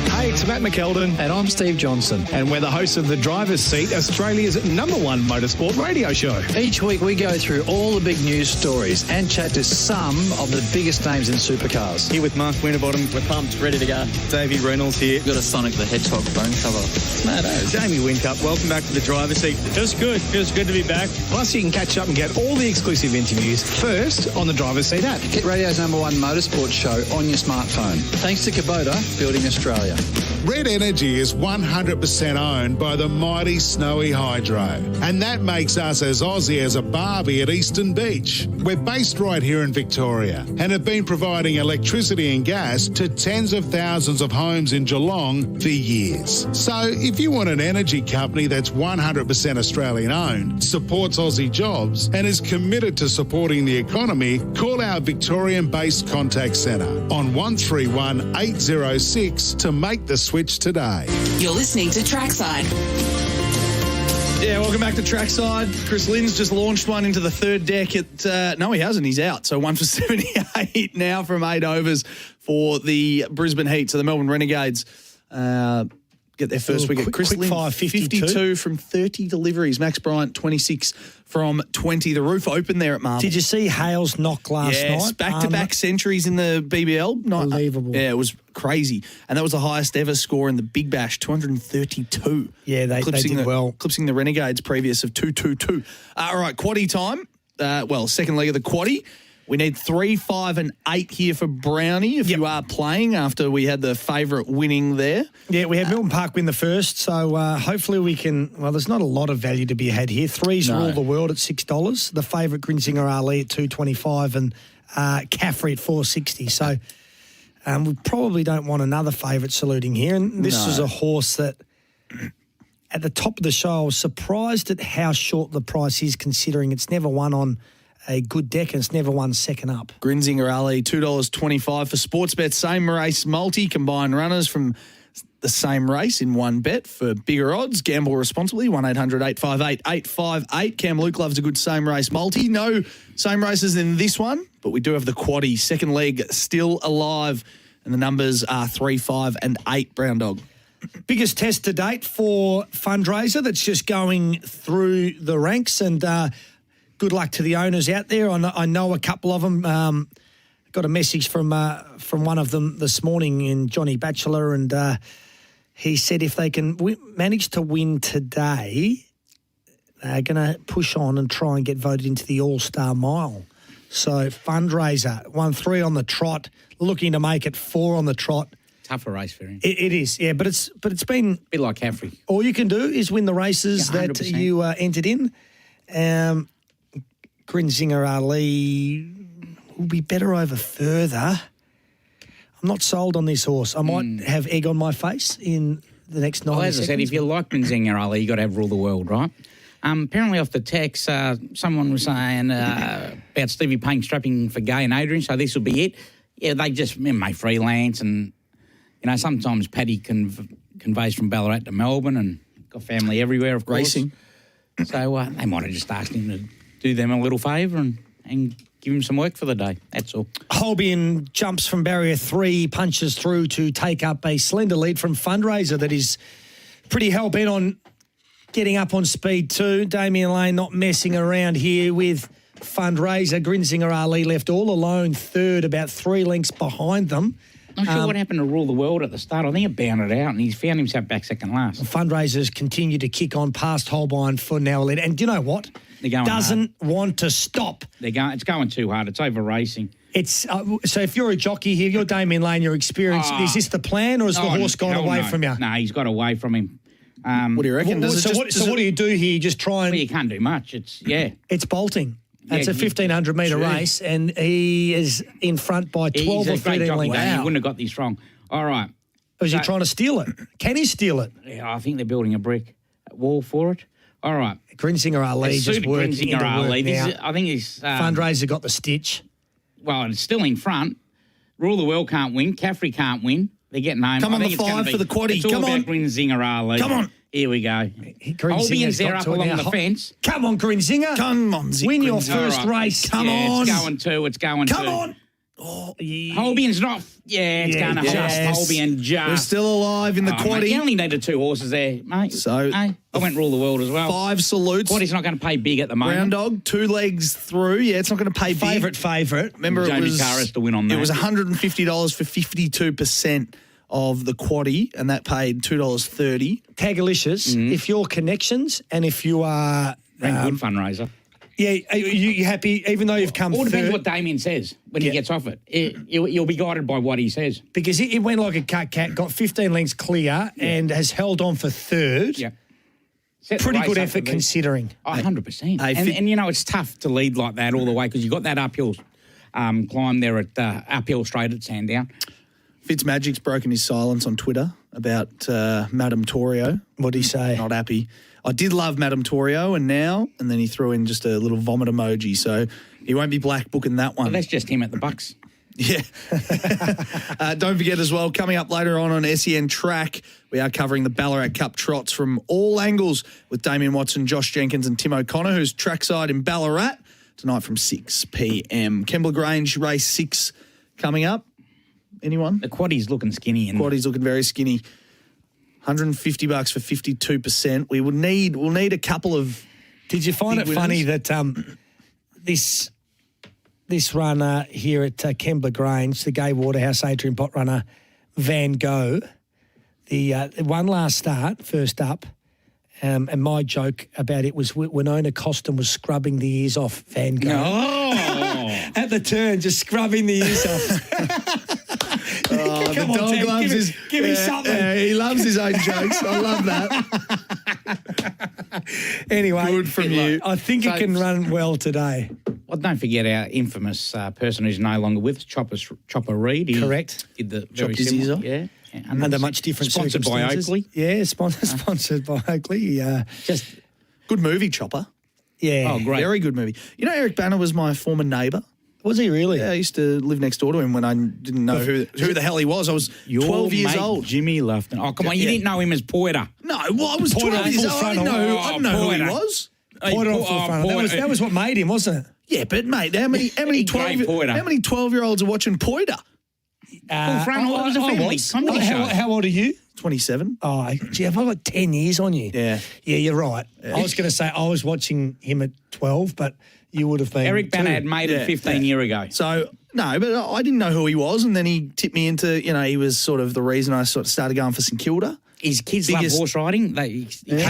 Hey, it's Matt McKeldin. And I'm Steve Johnson. And we're the hosts of The Driver's Seat, Australia's #1 motorsport radio show. Each week we go through all the big news stories and chat to some of the biggest names in supercars. Here with Mark Winterbottom. We're pumped, ready to go. Davey Reynolds here. We've got a Sonic the Hedgehog phone cover. Mad as. Jamie Whincup, welcome back to The Driver's Seat. Feels good. Feels good to be back. Plus, you can catch up and get all the exclusive interviews first on the Driver's Seat app. Get radio's #1 motorsport show on your smartphone. Thanks to Kubota, building Australia. Red Energy is 100% owned by the mighty Snowy Hydro. And that makes us as Aussie as a barbie at Eastern Beach. We're based right here in Victoria and have been providing electricity and gas to tens of thousands of homes in Geelong for years. So if you want an energy company that's 100% Australian owned, supports Aussie jobs and is committed to supporting the economy, call our Victorian-based contact centre on 131 806 to make the switch today. You're listening to Trackside. Yeah, welcome back to Trackside. Chris Lynn's just launched one into the third deck. No, he hasn't. He's out. So 1 for 78 now from 8 overs for the Brisbane Heat. So the Melbourne Renegades going get their first wicket. Chris Lynn, 52 from 30 deliveries. Max Bryant, 26 from 20. The roof opened there at Marvel. Did you see Hale's knock last night? Back-to-back centuries in the BBL. Unbelievable. Yeah, it was crazy. And that was the highest ever score in the Big Bash, 232. Yeah, they did well. Eclipsing the Renegades previous of 222. All right, quaddie time. Second leg of the quaddie. We need 3, 5 and 8 here for Brownie if you are playing after we had the favourite winning there. Yeah, we had Milton Park win the first, so hopefully we can... Well, there's not a lot of value to be had here. Threes rule the world at $6. The favourite Grinzinger Ali at $2.25 and Caffrey at $4.60. So we probably don't want another favourite saluting here. And this is a horse that... At the top of the show, I was surprised at how short the price is considering it's never won on a good deck and it's never won second up. Grinzinger Ali, $2.25 for Sportsbet. Same race multi, combined runners from the same race in one bet for bigger odds. Gamble responsibly, 1-800-858-858. Cam Luke loves a good same race multi. No same races in this one, but we do have the quaddie. Second leg still alive, and the numbers are 3, 5 and 8, Brown Dog. Biggest test to date for fundraiser that's just going through the ranks, and good luck to the owners out there. I know a couple of them. Got a message from one of them this morning in Johnny Batchelor, and he said if they can manage to win today, they're going to push on and try and get voted into the All-Star Mile. So fundraiser, 1-3 on the trot, looking to make it 4 on the trot. Tougher race for him. It is, yeah, but it's been... A bit like Caffrey. All you can do is win the races that you entered in. Grinzinger Ali will be better over further. I'm not sold on this horse. I might have egg on my face in the next 90 seconds. As I said, if you like Grinzinger Ali, you got to have Rule the World, right? Apparently off the text, someone was saying about Stevie Payne strapping for Gay and Adrian, so this will be it. Yeah, they just may freelance, and sometimes Paddy conveys from Ballarat to Melbourne and got family everywhere, of course. Racing. So they might have just asked him to do them a little favour and give him some work for the day. That's all. Holbein jumps from barrier 3, punches through to take up a slender lead from Fundraiser that is pretty hell-bent on getting up on speed too. Damien Lane not messing around here with Fundraiser. Grinzinger Ali left all alone third, about 3 lengths behind them. I'm not sure what happened to Rule the World at the start. I think it bounded out and he's found himself back second last. Fundraisers continue to kick on past Holbein for now lead. And do you know what? Doesn't want to stop. It's going too hard. It's over racing. It's so if you're a jockey here, you're Damien Lane, you're experienced. Is this the plan or has the horse gone away from you? No, he's got away from him. What do you reckon? What do you do here? Just try and... Well, you can't do much. It's bolting. That's a 1,500-metre race, and he is in front by 12 or 13 lengths. He wouldn't have got this wrong. All right. Was he trying to steal it? Can he steal it? Yeah, I think they're building a brick wall for it. All right. Grinzinger Ali just working into work now. I think he's... Fundraiser got the stitch. Well, it's still in front. Rule the World can't win. Caffrey can't win. They're getting home. Come on, the 5 for the quaddie. It's all about Grinzinger Ali. Come on. Here we go. Holbein's there up along the fence. Come on, Grinzinger. Come on, win your first race. Come on. It's going to. Come on. Oh, Holbein's not. It's going to Holbein just. We're still alive in the quaddie. Mate, you only needed 2 horses there, mate. So I went Rule the World as well. 5 salutes. Quaddie's not going to pay big at the moment. Brown Dog, 2 legs through. Yeah, it's not going to pay big. Favourite. Remember, Jamie Carr has to win on that. It was $150 for 52% of the quaddie, and that paid $2.30. Tagalicious, if your connections and if you are... good fundraiser. Yeah, are you happy, even though you've come third? All depends what Damien says when he gets off it. You'll be guided by what he says. Because it went like a cat, got 15 lengths clear and has held on for third. Yeah. Pretty good effort considering. 100%. And it's tough to lead like that all the way because you've got that uphill climb there at uphill straight at Sandown. Fitzmagic's broken his silence on Twitter about Madame Torio. What did he say? Not happy. I did love Madame Torio and then he threw in just a little vomit emoji. So he won't be black booking that one. Well, that's just him at the Bucks. Yeah. Don't forget as well, coming up later on SEN Track, we are covering the Ballarat Cup trots from all angles with Damien Watson, Josh Jenkins and Tim O'Connor, who's trackside in Ballarat tonight from 6 p.m. Kembla Grange race 6 coming up. Anyone? The quaddie's looking skinny. Quaddie's looking very skinny. $150 for 52%. We'll need a couple of. Did you find it funny that this runner here at Kembla Grange, the Gay Waterhouse Atrium pot runner, Van Gogh, the one last start, first up, and my joke about it was Winona Costin was scrubbing the ears off Van Gogh. Oh. At the turn, just scrubbing the ears off. Oh, Come the on, dog Ted, loves give me something. Yeah, he loves his own jokes. I love that. Anyway, Good from you. I think it can run well today. Well, don't forget our infamous person who's no longer with us, Chopper Reed. He Correct. Did the very Chopped his ears similar. off. Yeah. Under much different Sponsored by circumstances. Oakley. Yeah, sponsored by Oakley. Just Good movie, Chopper. Yeah. Oh, great. Very good movie. You know, Eric Banner was my former neighbour. Was he really? Yeah, I used to live next door to him when I didn't know who the hell he was. I was 12 years old. Jimmy Lufton. Oh, come on. You didn't know him as Poiter. No, well, I was Poiter 12 on years full old. I frontal. didn't know who he Poiter. was. Poiter on full frontal. That was what made him, wasn't it? Yeah, but mate, how many 12-year-olds are watching Poiter? Full frontal. It was a family comedy show. How old are you? 27. Oh, gee, have I got 10 years on you? Yeah. Yeah, you're right. I was going to say I was watching him at 12, but you would have been Eric Banner too. had made it 15 years ago. So, no, but I didn't know who he was, and then he tipped me into, he was sort of the reason I sort of started going for St Kilda. His kids love horse riding. He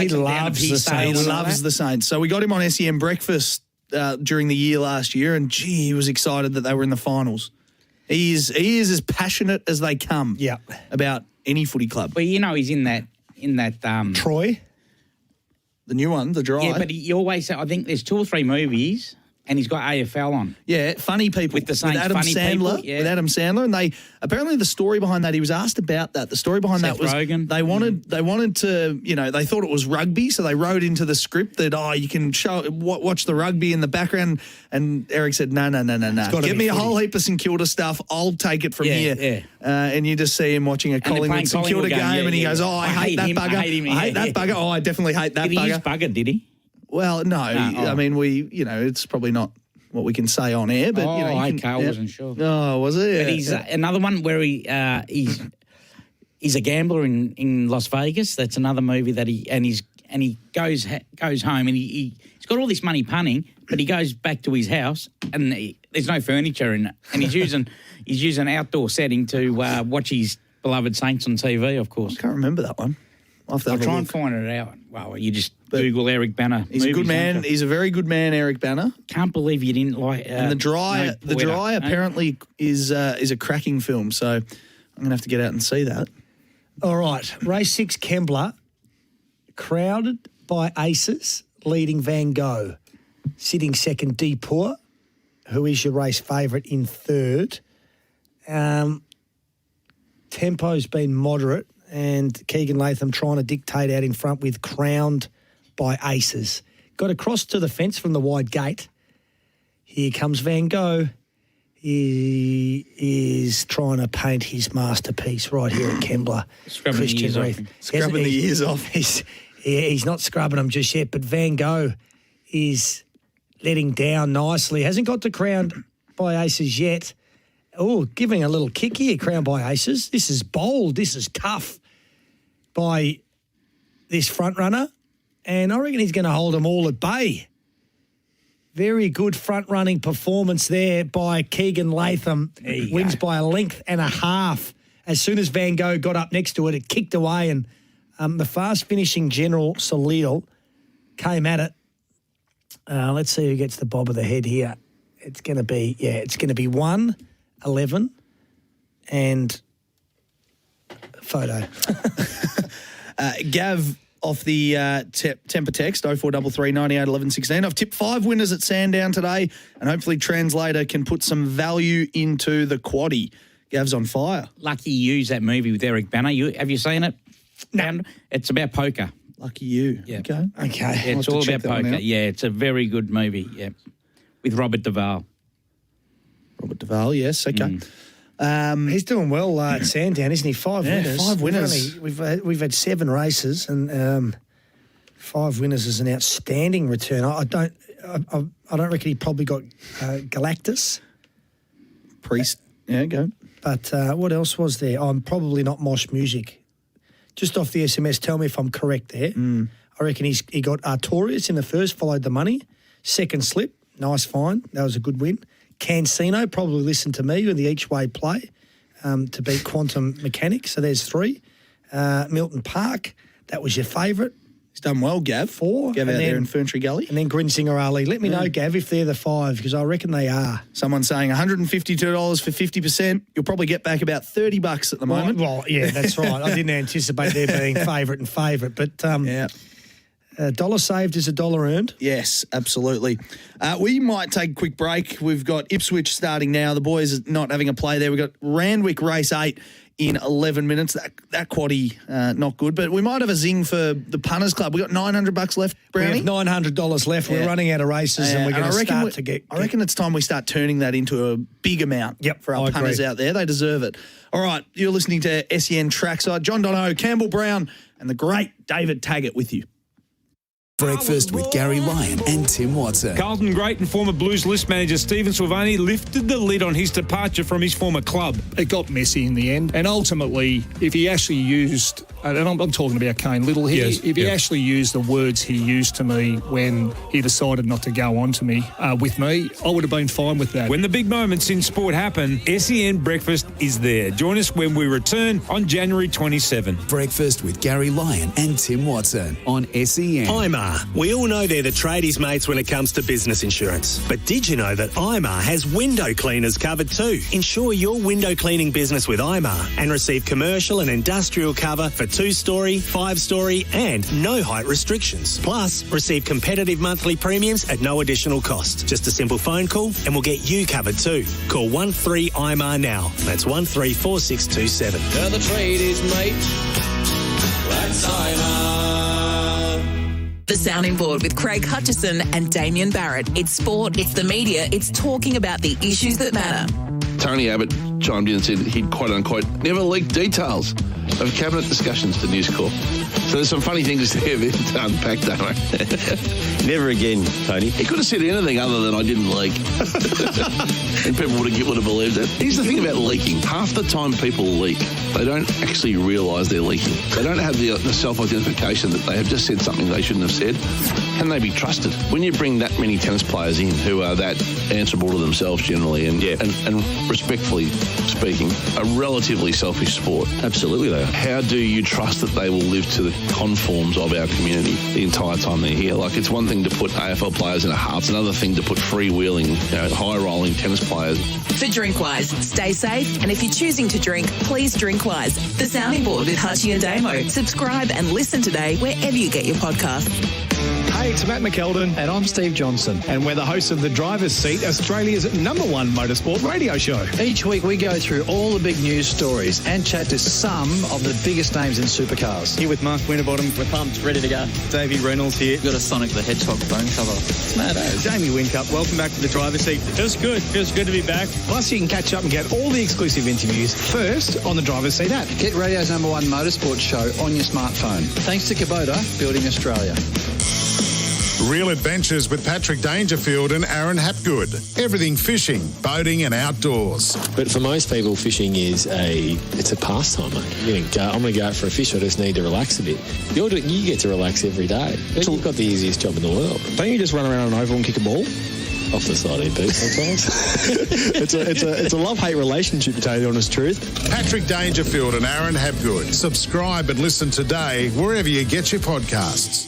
loves the Saints. He loves the Saints. So we got him on SEM breakfast during the year last year, and gee, he was excited that they were in the finals. He is as passionate as they come. Yeah. About any footy club. Well, he's in that Troy, the new one, the Dry. Yeah, but he always. I think there's 2 or 3 movies, and he's got AFL on. Yeah, Funny People With the Saints, Adam Funny Sandler. People, yeah. With Adam Sandler, and they apparently the story behind that. He was asked about that. The story behind Seth that was Rogen. they wanted to they thought it was rugby, so they wrote into the script that you can watch the rugby in the background. And Eric said no. Give me a whole heap of St Kilda stuff. I'll take it from here. Yeah. And you just see him watching a Collingwood St Kilda game, and he goes, I hate that him, bugger. I hate him, I hate yeah. that bugger. Oh, I definitely hate that Did he use bugger. bugger? Did he? Well, no. Oh. I mean, it's probably not what we can say on air, but I wasn't sure. Oh, was it? But he's another one where he's a gambler in Las Vegas. That's another movie that he goes home and he's got all this money punning, but he goes back to his house and there's no furniture in it, and he's using outdoor setting to watch his beloved Saints on TV. Of course, I can't remember that one. I'll try and find it out. Well, you just Google Eric Banner. He's a good man. He's a very good man, Eric Banner. Can't believe you didn't like. And the Dry apparently is a cracking film. So I'm gonna have to get out and see that. All right, race 6 Kembla, crowded by aces, leading Van Gogh, sitting second Depoor, who is your race favourite in third. Tempo's been moderate, and Keegan Latham trying to dictate out in front with Crowned by Aces. Got across to the fence from the wide gate. Here comes Van Gogh. He is trying to paint his masterpiece right here at Kembla. Scrubbing the ears off. Scrubbing the ears off. He's not scrubbing them just yet, but Van Gogh is letting down nicely. Hasn't got to Crowned by Aces yet. Oh, giving a little kick here, Crowned by Aces. This is bold. This is tough by this front runner. And I reckon he's going to hold them all at bay. Very good front-running performance there by Keegan Latham. Wins by a length and a half. As soon as Van Gogh got up next to it, it kicked away, and the fast-finishing General Salil came at it. Let's see who gets the bob of the head here. It's going to be 1, 11, and photo. Gav off the temper text 0433 98 11 16. I've tipped 5 winners at Sandown today, and hopefully Translator can put some value into the quaddie. Gav's on fire. Lucky You use that movie with Eric Banner. Have you seen it? No. It's about poker. Lucky You. Yeah. Okay. Yeah, it's all about poker. Yeah, it's a very good movie. Yeah, with Robert Duvall. Robert Duvall, yes. Okay. He's doing well at Sandown, isn't he? 5 winners. 5 winners. We've had 7 races, and 5 winners is an outstanding return. I don't reckon he probably got Galactus. Priest. Yeah, go. But what else was there? I'm probably not Mosh Music. just off the SMS, tell me if I'm correct there. I reckon he got Artorias in the first, followed the money. Second slip, nice find. That was a good win. Cancino, probably listened to me with the each-way play to beat Quantum Mechanics. So there's 3. Milton Park, that was your favourite. He's done well, Gav. 4. Gav out there in Ferntree Gully. And then Grinsinger Ali. Let me know, Gav, if they're the 5, because I reckon they are. Someone's saying $152 for 50%. You'll probably get back about $30 at the moment. Well, yeah, that's right. I didn't anticipate there being favourite. But a dollar saved is a dollar earned. Yes, absolutely. We might take a quick break. We've got Ipswich starting now. The boys are not having a play there. We've got Randwick race 8 in 11 minutes. That quaddie, not good. But we might have a zing for the Punters Club. We've got $900 left, Brownie. We have $900 left. We're running out of races and we're going to start to get... I reckon it's time we start turning that into a big amount for our punters out there. They deserve it. All right, you're listening to SEN Trackside. John Dono, Campbell Brown, and the great David Taggart with you. Breakfast with Gary Lyon and Tim Watson. Carlton great and former Blues list manager Stephen Silvani lifted the lid on his departure from his former club. It got messy in the end, and ultimately, if he actually used, and I'm talking about Kane Little here, if he actually used the words he used to me when he decided not to go on to me, with me, I would have been fine with that. When the big moments in sport happen, SEN Breakfast is there. Join us when we return on January 27. Breakfast with Gary Lyon and Tim Watson on SEN. IMAR. We all know they're the tradies' mates when it comes to business insurance. But did you know that IMAR has window cleaners covered too? Insure your window cleaning business with IMAR and receive commercial and industrial cover for 2-story, 5-story and no height restrictions. Plus, receive competitive monthly premiums at no additional cost. Just a simple phone call and we'll get you covered too. Call 13-IMAR now. That's 134627. They're the tradies, mate. That's IMAR. The Sounding Board with Craig Hutchison and Damien Barrett. It's sport, it's the media, it's talking about the issues that matter. Tony Abbott chimed in and said he'd, quote unquote, never leaked details of cabinet discussions to News Corp. So there's some funny things there to unpack, don't we? Never again, Tony. He could have said anything other than I didn't leak. And people would have believed it. Here's the thing about leaking. Half the time people leak, they don't actually realise they're leaking. They don't have the self-identification that they have just said something they shouldn't have said. Can they be trusted? When you bring that many tennis players in who are that answerable to themselves generally and respectfully speaking, a relatively selfish sport. Absolutely they are. How do you trust that they will live to the conforms of our community the entire time they're here? Like, it's one thing to put AFL players in a hut, it's another thing to put free-wheeling, high-rolling tennis players. For DrinkWise, stay safe, and if you're choosing to drink, please DrinkWise. The Sounding Board with Hutchie and Damo. Subscribe and listen today wherever you get your podcasts. Hey, it's Matt McKeldin. And I'm Steve Johnson. And we're the hosts of The Driver's Seat, Australia's #1 motorsport radio show. Each week we go through all the big news stories and chat to some of the biggest names in supercars. Here with Mark Winterbottom. We're pumped, ready to go. Davey Reynolds here. We've got a Sonic the Hedgehog phone cover. It's mad, eh? Jamie Whincup, welcome back to The Driver's Seat. Feels good to be back. Plus, you can catch up and get all the exclusive interviews first on the Driver's Seat app. Get radio's #1 motorsport show on your smartphone. Thanks to Kubota, Building Australia. Real Adventures with Patrick Dangerfield and Aaron Hapgood. Everything fishing, boating and outdoors. But for most people, fishing is it's a pastime, mate. I'm going to go out for a fish. I just need to relax a bit. You get to relax every day. You've got the easiest job in the world. Don't you just run around an oval and kick a ball? Off the side of your sometimes. It's a love-hate relationship, to tell you the honest truth. Patrick Dangerfield and Aaron Hapgood. Subscribe and listen today wherever you get your podcasts.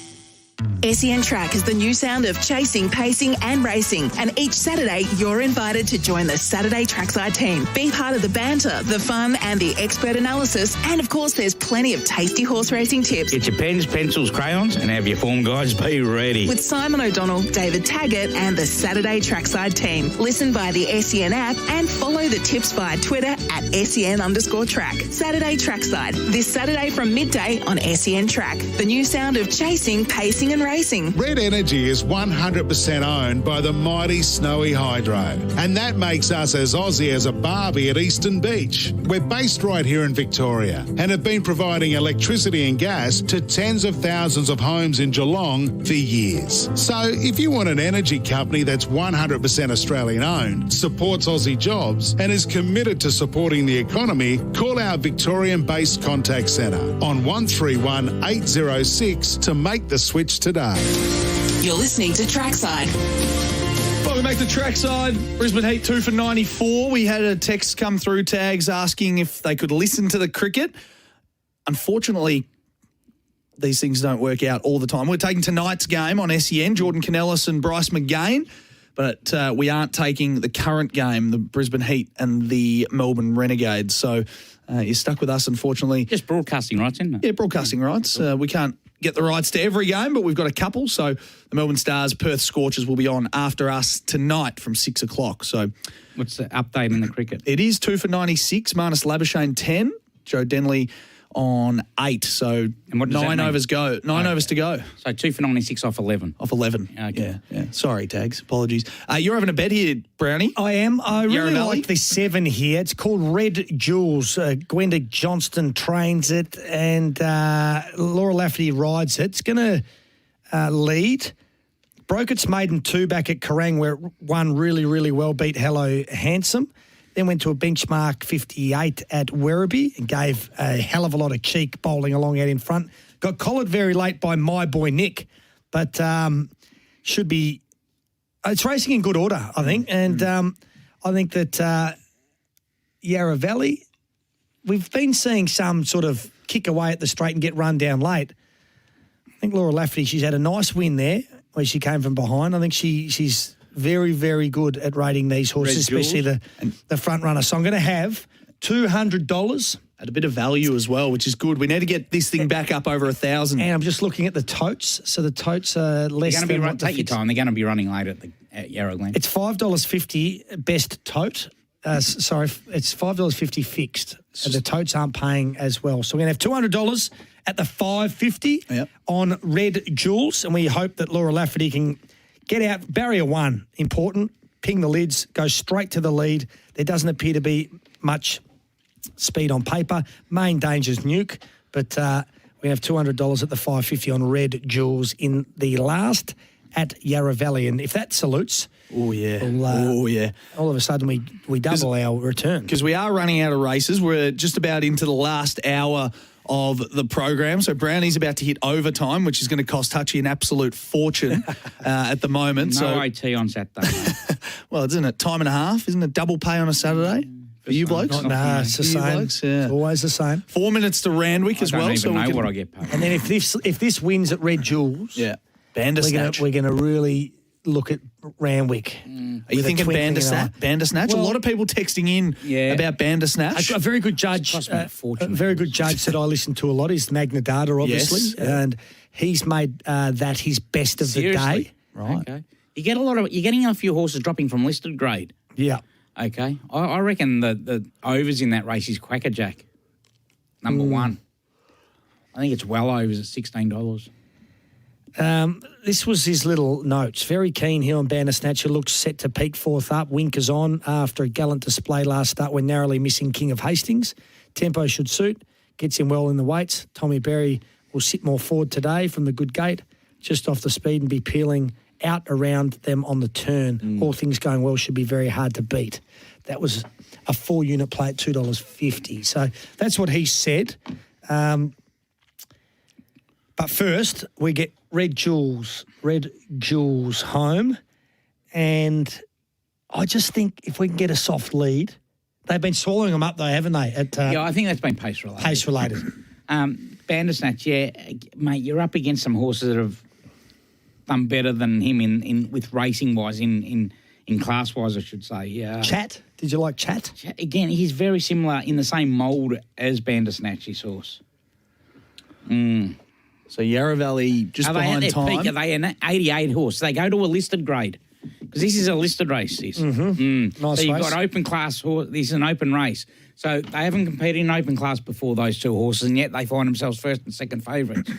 SEN Track is the new sound of chasing, pacing and racing. And each Saturday, you're invited to join the Saturday Trackside team. Be part of the banter, the fun and the expert analysis. And of course, there's plenty of tasty horse racing tips. Get your pens, pencils, crayons and have your form guides be ready. With Simon O'Donnell, David Taggart and the Saturday Trackside team. Listen via the SEN app and follow the tips via Twitter at SEN_track. Saturday Trackside. This Saturday from midday on SEN Track. The new sound of chasing, pacing and racing. racing. Red Energy is 100% owned by the mighty Snowy Hydro, and that makes us as Aussie as a barbie at Eastern Beach. We're based right here in Victoria and have been providing electricity and gas to tens of thousands of homes in Geelong for years. So if you want an energy company that's 100% Australian owned, supports Aussie jobs and is committed to supporting the economy, call our Victorian-based contact centre on 131 806 to make the switch today. You're listening to Trackside. Welcome back to Trackside. Brisbane Heat 2 for 94. We had a text come through, Tags, asking if they could listen to the cricket. Unfortunately, these things don't work out all the time. We're taking tonight's game on SEN, Jordan Canellis and Bryce McGain, but we aren't taking the current game, the Brisbane Heat and the Melbourne Renegades. So you're stuck with us, unfortunately. Just broadcasting rights, isn't it? Yeah, broadcasting rights. We can't get the rights to every game, but we've got a couple. So the Melbourne Stars, Perth Scorchers will be on after us tonight from 6 o'clock. So what's the update in the cricket? It is 2 for 96. Marnus Labuschagne 10. Joe Denley on 8. So and what does that 9 mean? overs go. 9 overs to go. So 2 for 96 off 11. Off 11. Okay. Yeah. Sorry, Tags. Apologies. You're having a bet here, Brownie. I am. I really Yarra Valley? like the 7 here. It's called Red Jewels. Gwenda Johnston trains it and Laura Lafferty rides it. It's going to lead. Broke its maiden 2 back at Kerrang where it won really, really well, beat Hello Handsome. Then went to a benchmark 58 at Werribee and gave a hell of a lot of cheek bowling along out in front. Got collared very late by my boy Nick, but should be... It's racing in good order, I think. And I think that Yarra Valley, we've been seeing some sort of kick away at the straight and get run down late. I think Laura Lafferty, she's had a nice win there where she came from behind. I think she's... very, very good at rating these horses, especially the front runner. So I'm going to have $200 at a bit of value as well, which is good. We need to get this thing back up over 1,000. And I'm just looking at the totes. So the totes are less than what take your time. They're going to be running late at Yarra Glen. It's $5.50 best tote. Sorry, it's $5.50 fixed. So the totes aren't paying as well. So we're going to have $200 at the $5.50 on Red Jewels, and we hope that Laura Lafferty can get out. Barrier 1, important. Ping the lids, go straight to the lead. There doesn't appear to be much speed on paper. Main danger's Nuke, but we have $200 at the $5.50 on Red Jewels in the last at Yarra Valley. And if that salutes... Oh, yeah. All of a sudden, we double our return. Because we are running out of races. We're just about into the last hour of the program. So Brownie's about to hit overtime, which is going to cost Hutchie an absolute fortune at the moment. No OT on Saturday. Well, isn't it time and a half? Isn't it double pay on a Saturday? For you blokes? No, it's the same. Blokes, yeah. It's always the same. 4 minutes to Randwick as well. I don't even know what I get paid. And then if this wins at Red Jewels, Bandersnatch. We're going to really look at Randwick. Are you thinking Bandersnatch? Well, a lot of people texting in about Bandersnatch. A very good judge. A very good judge that I listen to a lot is Magna Data, obviously, and he's made that his best of the day. Right. Okay. You're getting a few horses dropping from listed grade. Yeah. Okay. I reckon the overs in that race is Quackerjack, number 1. I think it's well overs at $16. This was his little notes. Very keen here on Bandersnatch. Looks set to peak 4th up. Winkers on after a gallant display last start when narrowly missing King of Hastings. Tempo should suit. Gets him well in the weights. Tommy Berry will sit more forward today from the good gate, just off the speed and be peeling out around them on the turn. All things going well should be very hard to beat. That was a 4-unit play at $2.50. So that's what he said. But first, we get Red Jewels home. And I just think if we can get a soft lead, they've been swallowing them up though, haven't they? I think that's been pace related. Pace related. Bandersnatch, mate, you're up against some horses that have done better than him in with racing wise, in class wise, I should say. Yeah. Chat? Did you like Chat? Again, he's very similar in the same mould as Bandersnatch, his horse. So Yarra Valley just behind time. Peak, are they an 88 horse? They go to a listed grade because this is a listed race. Nice so you've race. got open class horse. This is an open race. So they haven't competed in open class before, those two horses, and yet they find themselves first and second favourites.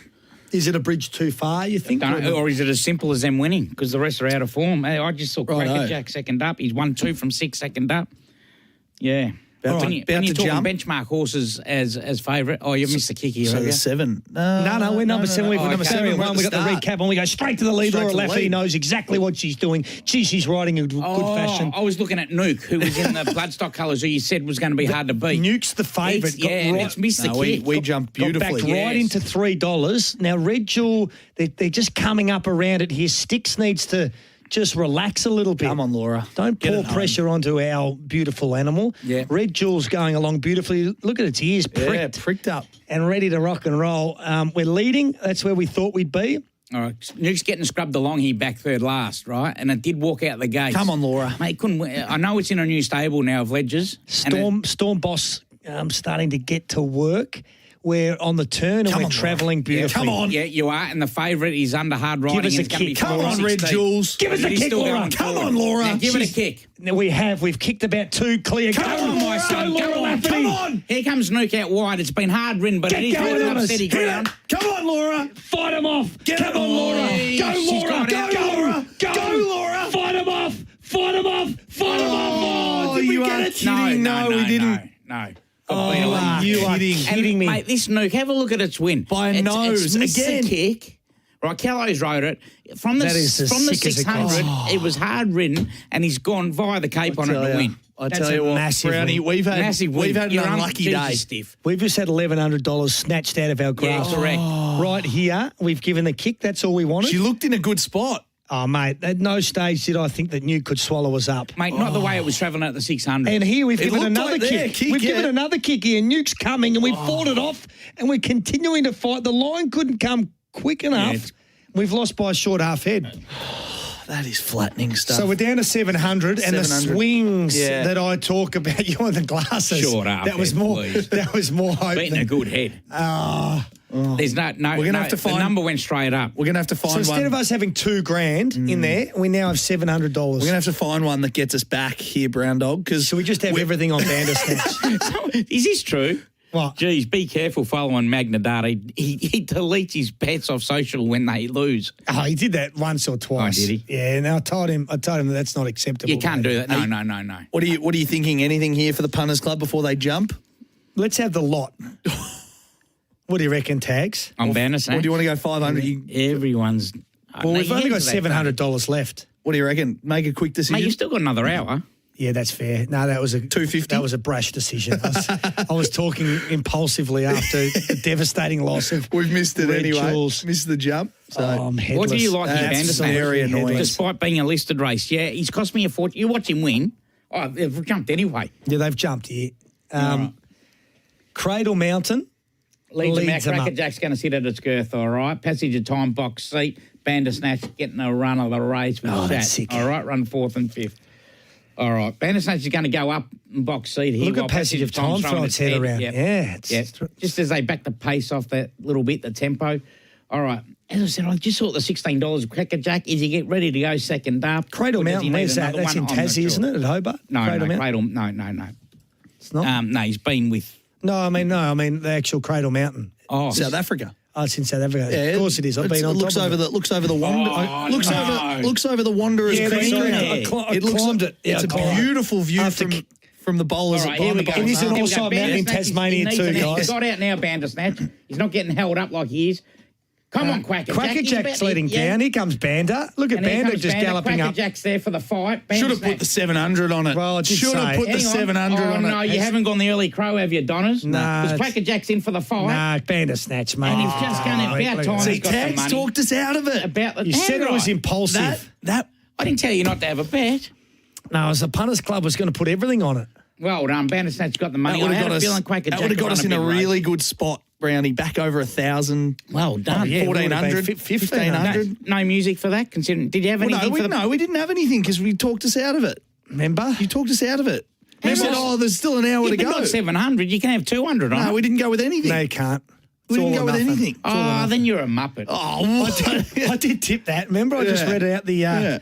Is it a bridge too far, you think? Or is it as simple as them winning? Because the rest are out of form. Hey, I just saw Crackerjack second up. He's 1-2 from 6 second up. Yeah. When you're talking benchmark horses as favourite, you missed the kick here. So the 7. No, we're number 7. We're number 7. We're at We got the recap on. We go straight to the lead. Laura Lafferty knows exactly what she's doing. She's riding in good fashion. I was looking at Nuke, who was in the bloodstock colours, who you said was going to be hard to beat. Nuke's the favourite. And it's missed the kick. We jumped beautifully. Got back right into $3. Now, Red Jewel, they're just coming up around it here. Sticks needs to just relax a little bit. Come on, Laura. Don't pour pressure onto our beautiful animal. Yeah. Red Jewel's going along beautifully. Look at its ears pricked up. And ready to rock and roll. We're leading. That's where we thought we'd be. All right. Nuke's getting scrubbed along here back third last, right? And it did walk out the gates. Come on, Laura. Mate, couldn't. I know it's in a new stable now of Ledgers. Storm Boss starting to get to work. We're on the turn and we're travelling beautifully. Come on. Yeah, you are. And the favourite is under hard riding. Give us a kick. Come on, Red Jewels. Give us a kick, Laura. Come on, Laura. Now give it a kick. We've kicked about 2 clear. Come on, my son. Go on. Come on. Here comes Nuke out wide. It's been hard ridden, but it is moving up steady ground. Come on, Laura. Fight him off. Come on, Laura. Go, Laura. Go, Laura. Fight him off. Fight him off. Fight him off. Oh, did we get it? No, we didn't. No. Oh, you are kidding me. Mate, this Nuke, have a look at its win. By a nose it's again. The kick. Right, Callows rode it. From the 600, it was hard ridden, and he's gone via the Cape on it to win. I tell you what, Brownie, we've had an unlucky day. Stiff. We've just had $1,100 snatched out of our grasp. Yeah, correct. Right here, we've given the kick. That's all we wanted. She looked in a good spot. Oh, mate, at no stage did I think that Nuke could swallow us up. Mate, not the way it was travelling at the 600. And here we've given another like kick. We've given another kick here. Nuke's coming and we've fought it off and we're continuing to fight. The line couldn't come quick enough. We've lost by a short half head. That is flattening stuff. So we're down to 700 and the swings that I talk about, you want the glasses. Short half that was more. Please. That was more hope. Beating a good head. There's no. We're going to have to find the number went straight up. We're going to have to find so instead one. of us having $2,000 in there, we now have $700. We're going to have to find one that gets us back here, Brown Dog. Because we just have everything on Bandersnatch. Is this true? What? Geez, be careful following Magna Data. He deletes his pets off social when they lose. Oh, he did that once or twice. Oh, did he? Yeah, and I told him that that's not acceptable. You can't do that. No. What are you thinking? Anything here for the Punters Club before they jump? Let's have the lot. What do you reckon, Tags? I'm Bandersnatch. Or do you want to go 500? Everyone's. Well, we've only got $700 left. What do you reckon? Make a quick decision. Mate, you've still got another hour. Yeah, that's fair. No, that was a 250. That was a brash decision. I was talking impulsively after the devastating loss of. We've missed it Red anyway. Jewels. Missed the jump. So I'm headless. What do you like in That's Bandersnatch? very annoying. Despite being a listed race, he's cost me a fortune. You watch him win. Oh, they've jumped anyway. Yeah, they've jumped here. Cradle Mountain. Leads them out. Crackerjack's going to sit at its girth, all right. Passage of time, box seat. Bandersnatch getting a run of the race with that's sick. All right, run 4th and 5th. All right, Bandersnatch is going to go up in box seat here. Look at Passage of Time throwing its head around. Yeah. Just as they back the pace off that little bit, the tempo. All right. As I said, I just thought the $16 of Crackerjack. Is he get ready to go second up? Cradle Mountain, where's that? That's in Tassie, isn't it, at Hobart? No, Cradle no. It's not? No, he's been with... No, I mean the actual Cradle Mountain. Oh. South Africa. Oh, it's in South Africa. Yeah, of course it is. I've been on looks top over of the looks over the looks over the Wanderers. Yeah, Creek. I climbed it. It's a beautiful view from the bowlers. All right, here we go. It is an all-side mountain in Tasmania too, guys. He's got out now, Bandersnatch. He's not getting held up like he is. Come on, Crackerjack. Crackerjack's leading down. Here comes Bander. Look at Bander just galloping up. Crackerjack's there for the fight. Should have put the 700 on it. Well, I did Should have put the 700 on it. No, you haven't gone the early crow, have you, Donners? No. Because Crackerjack's in for the fight. Nah, Bandersnatch, mate. And he's just going to about time. See, Tags talked us out of it. About the You said it was impulsive. That I didn't tell you not to have a bet. No, it was the Punters Club was going to put everything on it. Well done. Bandersnatch got the money. That would I had have a feeling Crackerjack got us in a big really race. good spot, Brownie. Back over 1,000. Well done. 1,400, 1,500. No music for that. Considering, did you have anything? We didn't have anything because we talked us out of it. Remember? You talked us out of it. You said, there's still an hour to go. Not 700. You can have 200 on it. No, we didn't go with anything. No, you can't. We didn't go with anything. Oh, then you're a muppet. Oh, I did tip that. Remember, I just read out the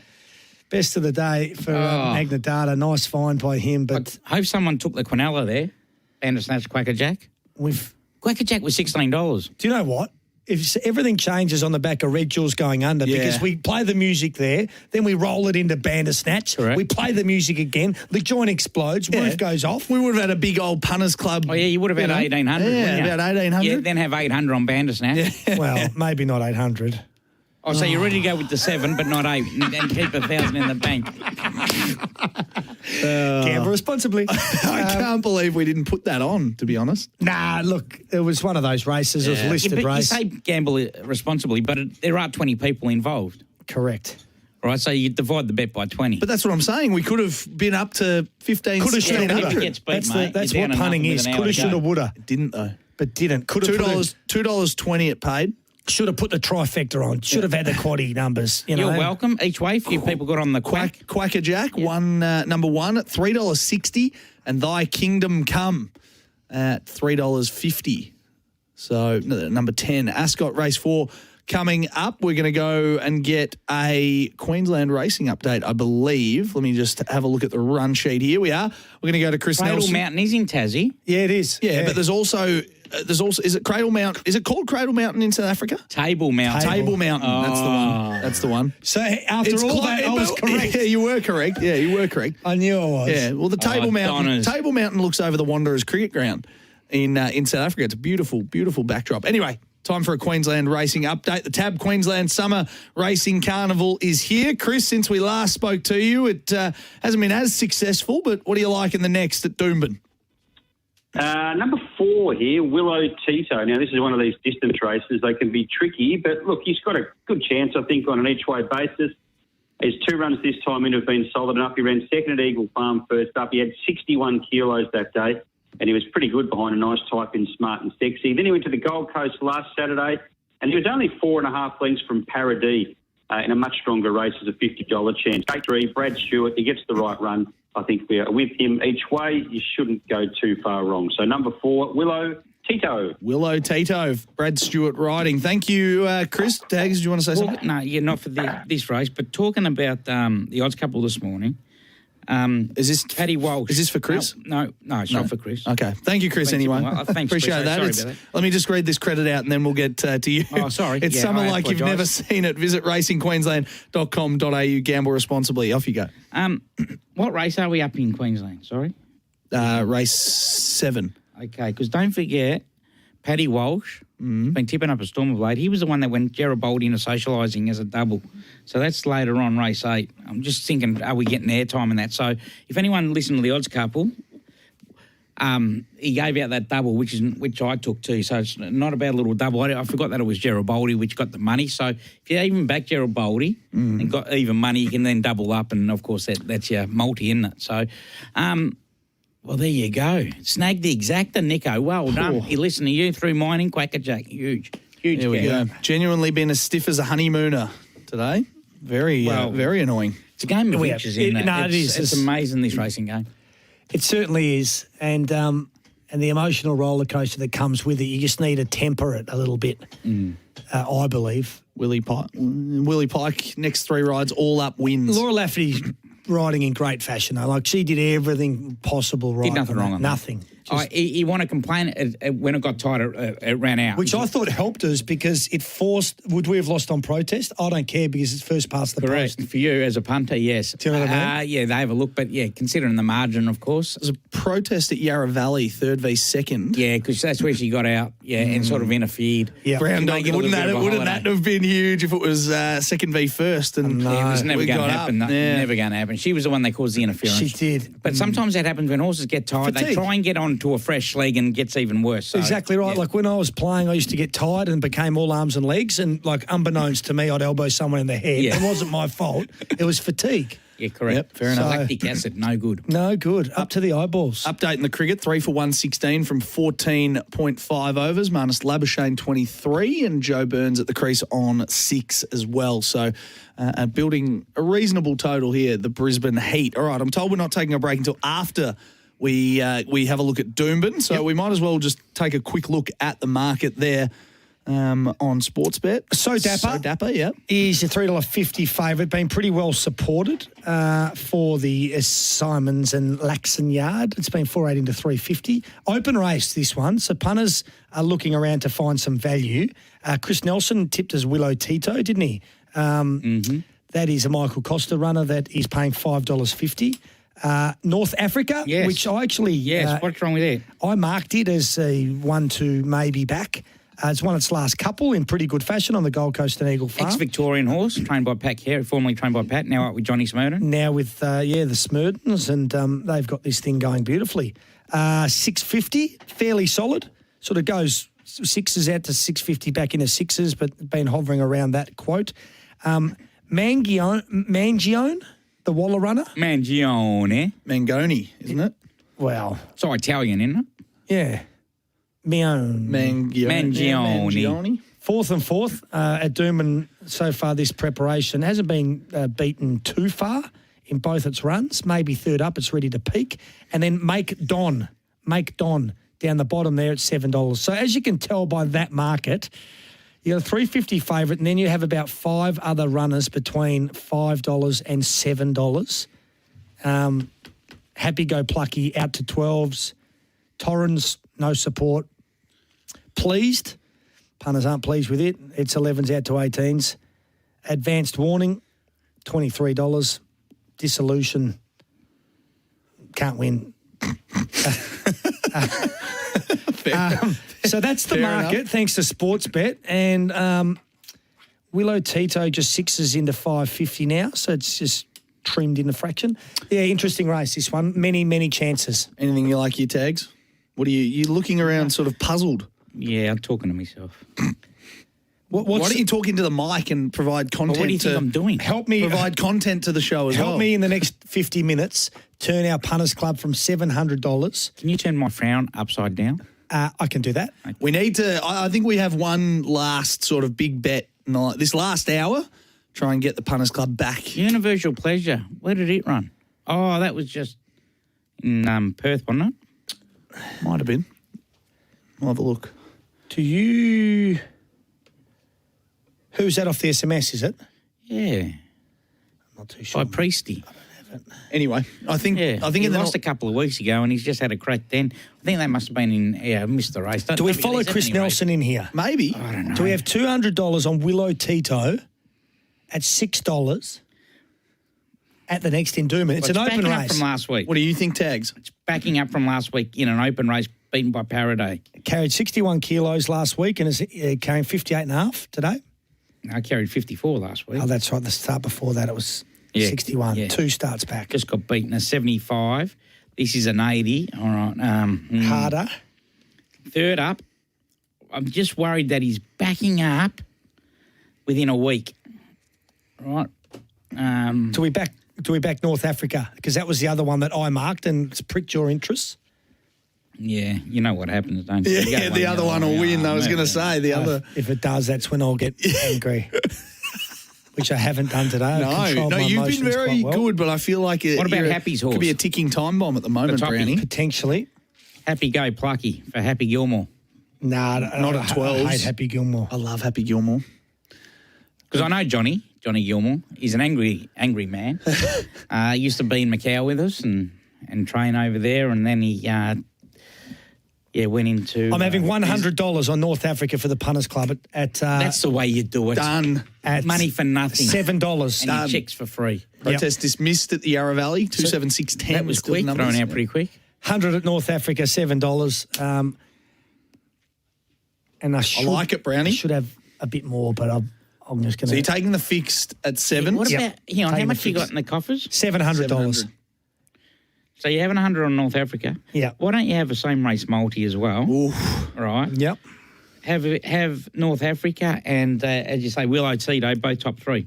best of the day for Magna Data. Nice find by him. But I hope someone took the Quinella there. Bandersnatch Quackerjack. Quackerjack was $16. Do you know what? if everything changes on the back of Red Jewels going under because we play the music there, then we roll it into Bandersnatch. Correct. We play the music again. The joint explodes. Roof goes off. We would have had a big old punters club. Oh, yeah, you would have had 1,800, Yeah, wouldn't you? about 1,800. Yeah, then have 800 on Bandersnatch. Yeah. Well, maybe not 800. Oh, so you're ready to go with the 7, but not 8, and keep 1,000 in the bank. Gamble responsibly. I can't believe we didn't put that on, to be honest. Nah, look, it was one of those races. It was a listed but race. You say gamble responsibly, but there are 20 people involved. Correct. Right, so you divide the bet by 20. But that's what I'm saying. We could have been up to 15, Coulda, shoulda, 1600. woulda. That's what punting is. Coulda, shoulda, woulda. It didn't, though. But didn't. Could have $2.20 it paid. Should have put the trifecta on. Should have had the quaddie numbers. You know? You're welcome. Each way, a few people got on the Quacker Jack, number one at $3.60, and Thy Kingdom Come at $3.50. So number 10, Ascot Race 4 coming up. We're going to go and get a Queensland racing update, I believe. Let me just have a look at the run sheet here. We are. We're going to go to Chris Cradle Nelson. Mountain is in Tassie. Yeah, it is. Yeah, but there's also is it Cradle Mountain? Is it called Cradle Mountain in South Africa? Table Mountain. Table Mountain. That's the one. That's the one. So after all that, I was correct. Yeah, you were correct. Yeah, you were correct. I knew I was. Yeah. Well, the Table Mountain. Donners. Table Mountain looks over the Wanderers cricket ground in South Africa. It's a beautiful, beautiful backdrop. Anyway. Time for a Queensland racing update. The TAB Queensland Summer Racing Carnival is here. Chris, since we last spoke to you, it hasn't been as successful, but what do you like in the next at Doomben? Number 4 here, Willow Tito. Now, this is one of these distance races. They can be tricky, but look, he's got a good chance, I think, on an each-way basis. His 2 runs this time in have been solid enough. He ran second at Eagle Farm first up. He had 61 kilos that day, and he was pretty good behind a nice type in Smart and Sexy. Then he went to the Gold Coast last Saturday, and he was only 4.5 lengths from Paradis in a much stronger race as a $50 chance. Gate 3, Brad Stewart, he gets the right run. I think with him each way, you shouldn't go too far wrong. So number 4, Willow Tito. Willow Tito, Brad Stewart riding. Thank you, Chris. Tags, do you want to say something? No, not for this race, but talking about the odds couple this morning. Is this Paddy Walsh? Is this for Chris? No, it's not for Chris. Okay. Thank you, Chris, anyway. Thanks, Appreciate Chris. that. Sorry about that. Let me just read this credit out and then we'll get to you. Oh, sorry. It's Yeah, summer I like you've apologise. never seen it. Visit racingqueensland.com.au. Gamble responsibly. Off you go. What race are we up in Queensland? Sorry? Race 7. Okay, because don't forget, Paddy Walsh, been tipping up a storm of late. He was the one that went Garibaldi into socialising as a double. So that's later on, race 8. I'm just thinking, are we getting airtime in that? So if anyone listened to the odds couple, he gave out that double, which I took too. So it's not about a little double. I forgot that it was Garibaldi, which got the money. So if you even back Garibaldi and got even money, you can then double up. And, of course, that's your multi, isn't it? So, well, there you go. Snagged the exacta, Nico. Well done. He listened to you through mining, Quacker Jack. Huge. There we go. Genuinely been as stiff as a honeymooner today. Very annoying. It's a game of inches, isn't it? No, it is. It's amazing, this racing game. It certainly is. And the emotional roller coaster that comes with it, you just need to temper it a little bit, I believe. Willie Pike, next 3 rides, all up wins. Laura Lafferty's riding in great fashion, though. Like, she did everything possible right. Did nothing wrong on that. Nothing. He want to complain when it got tight, it ran out. Which I thought helped us because it forced, would we have lost on protest? I don't care because it's first past the Correct. post. For you as a punter, yes. Do you know what I mean? Yeah, they have a look, but yeah, considering the margin, of course. There's a protest at Yarra Valley, 3rd v 2nd. Yeah, because that's where she got out, and sort of interfered. Yeah. Brown dog, wouldn't that have been huge if it was 2nd v 1st? And it was never going to happen. Never going to happen. She was the one that caused the interference. She did. But sometimes that happens when horses get tired. Fatigue. They try and get onto a fresh leg and gets even worse. So, exactly right. yeah. Like when I was playing, I used to get tired and became all arms and legs, and like unbeknownst to me, I'd elbow someone in the head. Yeah. It wasn't my fault. It was fatigue. Yeah, correct. Yep, fair enough. Lactic acid, no good. No good. Up to the eyeballs. Update in the cricket, 3 for 116 from 14.5 overs. Marnus Labuschagne 23 and Joe Burns at the crease on 6 as well. So building a reasonable total here, the Brisbane Heat. All right, I'm told we're not taking a break until after we have a look at Doomben, so we might as well just take a quick look at the market there on Sportsbet. So Dapper. Yep. Is a $3.50 favourite, been pretty well supported for the Simons and Laxon yard. It's been 4.18 to 3.50. Open race, this one. So punters are looking around to find some value. Chris Nelson tipped as Willow Tito, didn't he? That is a Michael Costa runner that is paying $5.50. North Africa, which I actually... Yes, what's wrong with it? I marked it as a 1-2 maybe back. It's won its last couple in pretty good fashion on the Gold Coast and Eagle Farm. Ex-Victorian horse, trained by Pat Carey, formerly trained by Pat, now out with Johnny Smurden. Now with, the Smurdens, and they've got this thing going beautifully. $6.50, fairly solid. Sort of goes sixes out to $6.50 back into sixes, but been hovering around that quote. Mangione, the Waller runner. Mangoni, isn't it? Well. It's all Italian, isn't it? Yeah. Mangione. Fourth at Doomben so far this preparation. Hasn't been beaten too far in both its runs. Maybe third up, it's ready to peak. And then Make Don down the bottom there at $7. So as you can tell by that market, you got a $3.50 favourite, and then you have about 5 other runners between $5 and $7. Happy Go Plucky out to 12s. Torrens, no support. Pleased. Punters aren't pleased with it. It's 11s out to 18s. Advanced Warning, $23. Dissolution, can't win. So that's the market, enough. Thanks to Sportsbet. And Willow Tito just sixes into $5.50 now, so it's just trimmed in a fraction. Yeah, interesting race, this one. Many, many chances. Anything you like your tags? What are you looking around sort of puzzled? Yeah, I'm talking to myself. Why don't you talk into the mic and provide content? What do you think I'm doing? Help me. Provide content to the show as well. Help me in the next 50 minutes turn our Punters Club from $700. Can you turn my frown upside down? I can do that. We need to, I think we have one last sort of big bet this last hour. Try and get the Punters Club back. Universal Pleasure. Where did it run? Oh, that was just in Perth, wasn't it? Might have been. We'll have a look. Who's that off the SMS, is it? Yeah. I'm not too sure. By Priesty. Anyway, I think he lost a couple of weeks ago and he's just had a crack then. I think they must have been missed the race. Do we follow Chris Nelson in here? Maybe. I don't know. Do we have $200 on Willow Tito at $6 at the next endowment? It's an open race. Up from last week. What do you think, Tags? It's backing up from last week in an open race beaten by Paraday. Carried 61 kilos last week and is carrying 58.5 today. I carried 54 last week. Oh, that's right. The start before that it was 61. Yeah. 2 starts back. Just got beaten a 75. This is an 80. All right. Harder. Third up. I'm just worried that he's backing up within a week. Right. Do we back North Africa? Because that was the other one that I marked and it's pricked your interest. Yeah, you know what happens, don't you? Yeah, the other one will win. I was going to say the other. If it does, that's when I'll get angry. Which I haven't done today. No, you've been very good, but I feel like what about Happy's horse? Could be a ticking time bomb at the moment, Brownie. Potentially. Happy Go Plucky for Happy Gilmore. Nah, not at 12. I hate Happy Gilmore. I love Happy Gilmore. Because I know Johnny Gilmore. He's an angry man. Used to be in Macau with us and train over there, and then he went into... I'm having $100 on North Africa for the Punters Club at that's the way you do it. Done. At money for nothing. $7. And checks for free. Protest dismissed at the Yarra Valley, 276.10. That was quick, thrown out pretty quick. 100 at North Africa, $7. And I like it, Brownie. I should have a bit more, but I'm just going to... So you're taking the fixed at 7? What about... Hang on, how much you got in the coffers? $700. So you're having 100 on North Africa. Yeah. Why don't you have a same race multi as well? Oof. Right. Yep. Have North Africa and, as you say, Willow Tito, both top 3.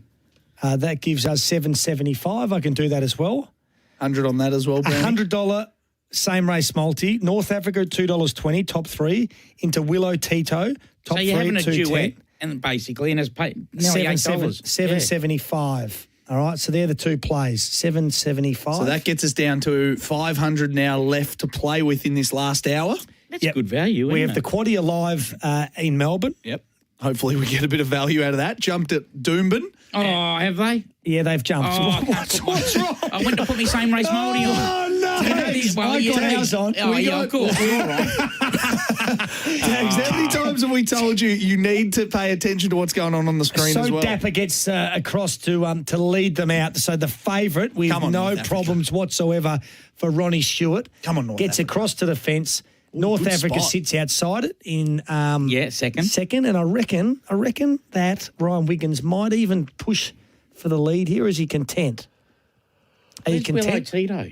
That gives us $775. I can do that as well. 100 on that as well, Brownie. $100 same race multi. North Africa $2.20, top 3. Into Willow Tito, top 3. So you're having a duet, 10. and basically, and it's paid nearly $8. $775. All right, so they're the 2 plays, $775. So that gets us down to $500 now left to play with in this last hour. That's good value, isn't We have the Quaddy Alive in Melbourne. Yep. hopefully we get a bit of value out of that. Jumped at Doomben. Oh, have they? Yeah, they've jumped. Oh, What's wrong? I went to put my same race Moldy on. Oh, no. Well, I got ours on. Oh, yeah, of course. We're all right. Tags, how many times have we told you need to pay attention to what's going on the screen as well? Dapper gets across to lead them out. So the favourite with no problems whatsoever for Ronnie Stewart. Come on, North gets Africa. across to the fence. North Africa spot. sits outside it in second. Second, and I reckon that Ryan Wiggins might even push for the lead here. Is he content? Are you content? Willow Tito?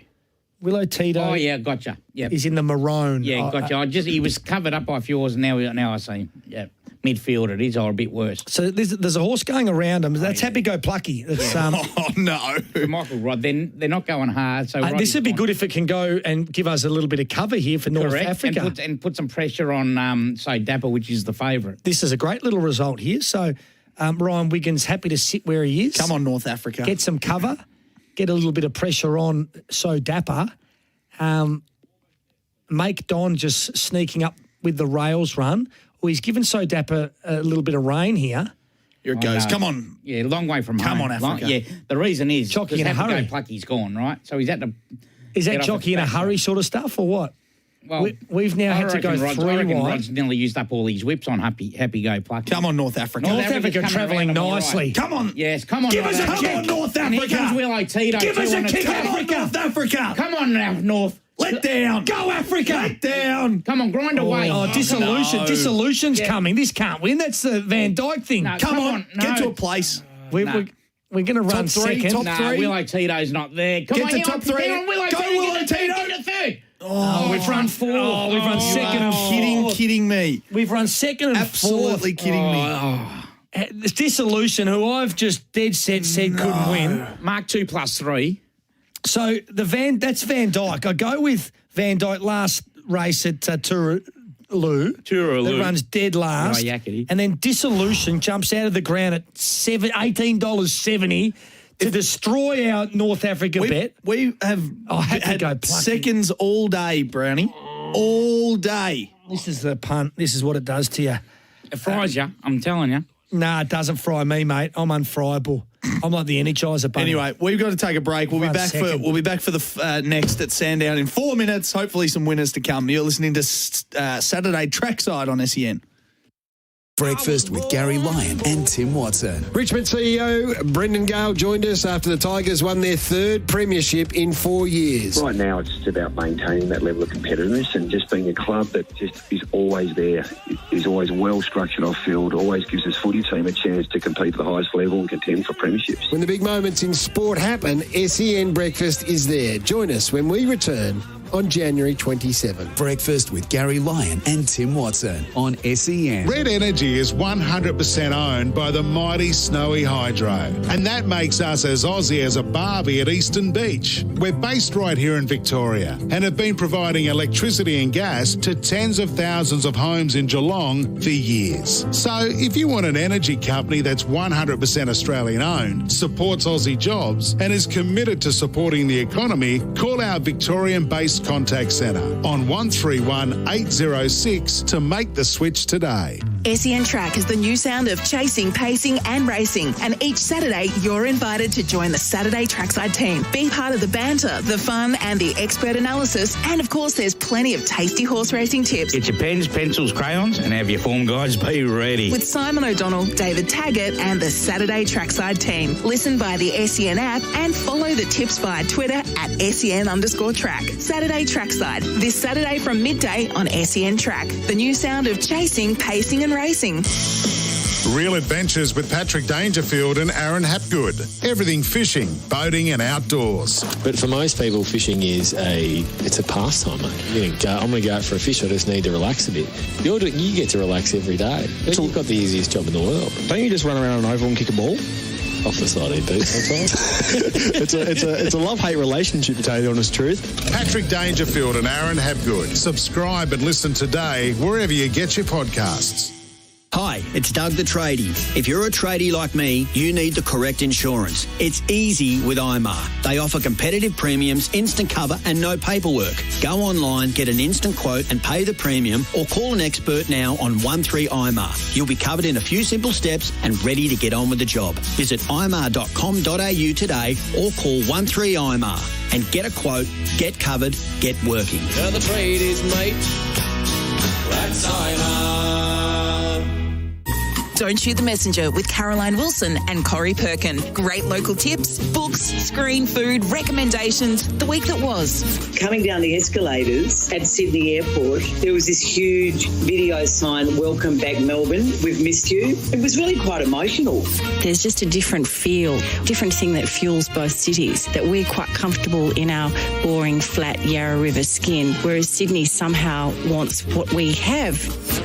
Willow Tito. Oh yeah, gotcha. Yeah, he's in the maroon. Yeah, gotcha. He was covered up by a few horses. Now I see him. Yeah, midfielder. He's a bit worse. So there's a horse going around him. That's Happy Go Plucky. That's, oh no, for Michael Rod. They're not going hard. So this would be good if it can go and give us a little bit of cover here for North Africa and put some pressure on say Dapper, which is the favourite. This is a great little result here. So Ryan Wiggins happy to sit where he is. Come on, North Africa. Get some cover. Get a little bit of pressure on So Dapper. Make Don just sneaking up with the rails run. Well, he's given So Dapper a little bit of rain here. Here it goes. Come on. Yeah, long way from home. Come on, Africa. The reason is Jockey in a hurry. Plucky's gone, right? So he's had to. Is that jockey in a hurry sort of stuff or what? Well, we've now had to go I three reckon wide. Rod's nearly used up all his whips on Happy Go Plucky. Come on, North Africa. North Africa travelling nicely. Come on. Yes, come on. Give us a kick. Come on, North And here Africa. comes Willow Tito. Give us a kick, Come on, Africa. North Africa. Come on now, North. Let down. Go, Africa. Let down. Come on, grind away. Oh, dissolution. No. Dissolution's coming. This can't win. That's the Van Dyke thing. No, Come on. no. Get to a place. We're going to run Top three, second. top three. Willow Tito's not there. Come Get on, to hang top on, three. hang on, Willow Go, Tito. Willow Tito. Get to third. Oh, we've run fourth. Oh, we've run second and Kidding me. We've run second and Absolutely fourth. kidding me. This Dissolution, who I've just dead set said couldn't win. Mark 2+3. So that's Van Dyke. I go with Van Dyke last race at Tooraloo. That runs dead last. Oh, yakety. And then Dissolution jumps out of the ground at $18.70 to destroy our North Africa bet. We have had seconds all day, Brownie. All day. This is the punt. This is what it does to you. It fries you, I'm telling you. Nah, it doesn't fry me, mate. I'm unfryable. I'm like the Energizer bunny. Anyway, we've got to take a break. We'll be back for the next at Sandown in 4 minutes. Hopefully, some winners to come. You're listening to Saturday Trackside on SEN. Breakfast with Gary Lyon and Tim Watson. Richmond CEO Brendan Gale joined us after the Tigers won their third premiership in 4 years. Right now it's just about maintaining that level of competitiveness and just being a club that just is always there, is always well structured off field, always gives his footy team a chance to compete at the highest level and contend for premierships. When the big moments in sport happen, SEN Breakfast is there. Join us when we return on January 27. Breakfast with Gary Lyon and Tim Watson on SEN. Red Energy is 100% owned by the mighty Snowy Hydro. And that makes us as Aussie as a barbie at Eastern Beach. We're based right here in Victoria and have been providing electricity and gas to tens of thousands of homes in Geelong for years. So if you want an energy company that's 100% Australian owned, supports Aussie jobs and is committed to supporting the economy, call our Victorian-based contact centre on 131 806 to make the switch today. SEN Track is the new sound of chasing, pacing and racing. And each Saturday, you're invited to join the Saturday Trackside team. Be part of the banter, the fun and the expert analysis. And of course, there's plenty of tasty horse racing tips. Get your pens, pencils, crayons and have your form guides be ready. With Simon O'Donnell, David Taggart and the Saturday Trackside team. Listen via the SEN app and follow the tips via Twitter at SEN_track. Saturday Trackside, this Saturday from midday on SEN Track. The new sound of chasing, pacing and racing. Real adventures with Patrick Dangerfield and Aaron Hapgood. Everything fishing, boating and outdoors. But for most people, fishing is it's a pastime, mate. I'm going to go out for a fish. I just need to relax a bit. You get to relax every day. You've got the easiest job in the world. Don't you just run around an oval and kick a ball? Off the side, EP sometimes. It's a love-hate relationship, to tell you the honest truth. Patrick Dangerfield and Aaron Hapgood. Subscribe and listen today wherever you get your podcasts. Hi, it's Doug the Tradie. If you're a tradie like me, you need the correct insurance. It's easy with IMAR. They offer competitive premiums, instant cover and no paperwork. Go online, get an instant quote and pay the premium or call an expert now on 13IMAR. You'll be covered in a few simple steps and ready to get on with the job. Visit imar.com.au today or call 13IMAR and get a quote, get covered, get working. Now the trade is mate. That's IMAR. Don't Shoot the Messenger with Caroline Wilson and Corey Perkin. Great local tips, books, screen food, recommendations. The week that was. Coming down the escalators at Sydney Airport, there was this huge video sign, "Welcome back Melbourne, we've missed you." It was really quite emotional. There's just a different feel, different thing that fuels both cities, that we're quite comfortable in our boring, flat Yarra River skin, whereas Sydney somehow wants what we have.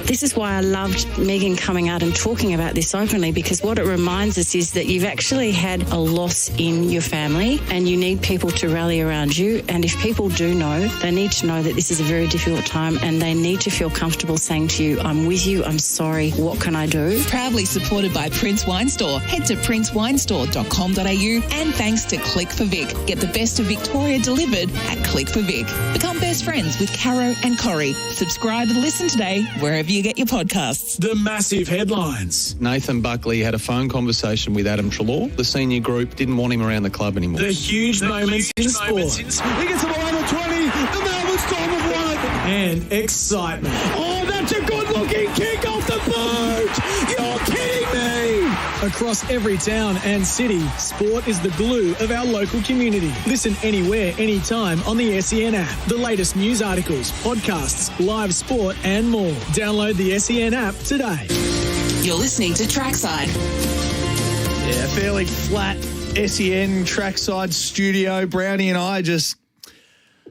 This is why I loved Megan coming out and talking about this openly, because what it reminds us is that you've actually had a loss in your family and you need people to rally around you. And if people do know, they need to know that this is a very difficult time and they need to feel comfortable saying to you, "I'm with you, I'm sorry, what can I do?" Proudly supported by Prince Wine Store. Head to princewinestore.com.au and thanks to Click for Vic. Get the best of Victoria delivered at Click for Vic. Become best friends with Caro and Corey. Subscribe and listen today wherever you get your podcasts. The massive headlines. Nathan Buckley had a phone conversation with Adam Treloar. The senior group didn't want him around the club anymore. The huge moments in sport. He gets to the line of 20. The Melbourne Storm have won it. And excitement. Oh, that's a good-looking kick off the boot. You're kidding me. Across every town and city, sport is the glue of our local community. Listen anywhere, anytime on the SEN app. The latest news articles, podcasts, live sport and more. Download the SEN app today. You're listening to Trackside. Yeah, fairly flat SEN Trackside studio. Brownie and I just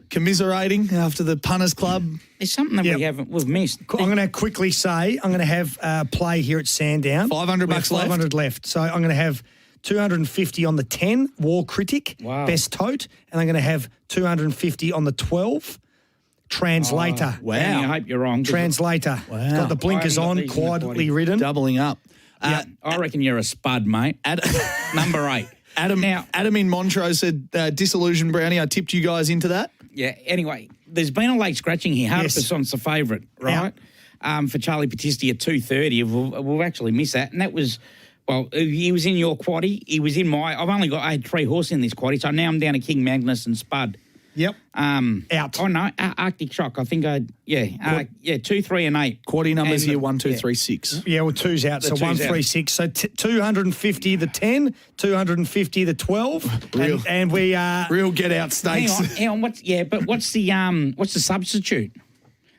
commiserating after the Punters Club. There's something that we've missed. I'm going to quickly say I'm going to have play here at Sandown. $500 left. 500 left. So I'm going to have 250 on the 10, War Critic, best tote, and I'm going to have 250 on the 12. Translator. Wow. I hope you're wrong. Translator. Wow. It's got the blinkers on, quietly ridden. Doubling up. I reckon you're a spud, mate. Number 8. Adam in Montrose said, disillusioned Brownie. I tipped you guys into that. Yeah, anyway, there's been a late scratching here. Harperson's the favourite, right? For Charlie Battisti at 2:30. We've actually missed that. And that was, well, he was in your quaddie. He was in my, I had 3 horses in this quaddie, so now I'm down to King Magnus and Spud. Yep. Out. Oh, no, Arctic Shock. I think 2, 3 and 8. Quaddie numbers here, 1, 2, 3, 6. Yeah, well, 2's out, so 1, 3, 6. So 250 the 10, 250 the 12, and we are... Real get-out stakes. Hang on, what's the substitute?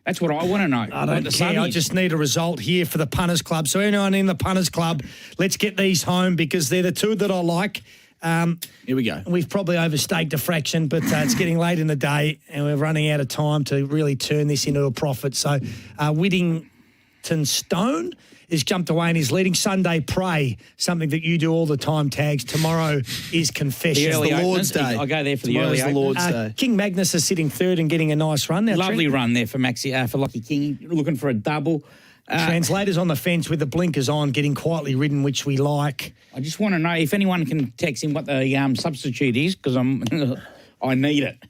That's what I want to know. I don't care. I just need a result here for the Punters Club. So anyone in the Punters Club, let's get these home because they're the 2 that I like. Here we go. We've probably overstaked a fraction, but it's getting late in the day and we're running out of time to really turn this into a profit. So Whittington Stone has jumped away and is leading. Sunday Pray, something that you do all the time, Tags. Tomorrow is Confession. The early Lord's Day. I go there for Tomorrow's the early the Lord's Day. King Magnus is sitting 3rd and getting a nice run now. Lovely run there for for Lockie King, looking for a double. Translator's on the fence with the blinkers on, getting quietly ridden, which we like. I just want to know if anyone can text him what the substitute is, because I need it.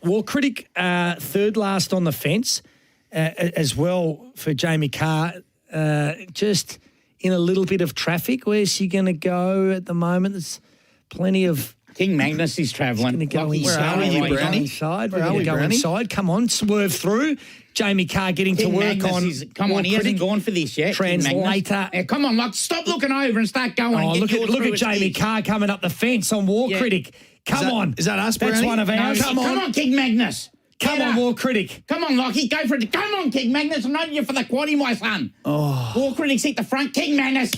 War Critic, 3rd last on the fence, as well for Jamie Carr. Just in a little bit of traffic. Where's she going to go at the moment? There's plenty of... King Magnus is travelling. Where are we, Brownie? Inside. We're going to go inside. Come on, swerve through. Jamie Carr getting King to work Magnus on... Come on, he hasn't gone for this yet. Translator. Come on, stop looking over and start going. Oh, look at Jamie Carr coming up the fence on War Critic. Come on. Is that us, Brownie? That's one of ours. Come on, King Magnus. Come on, War Critic. Come on, Lockie, go for it. Come on, King Magnus. I'm not you for the quaddie, my son. Oh. War Critic's at the front. King Magnus.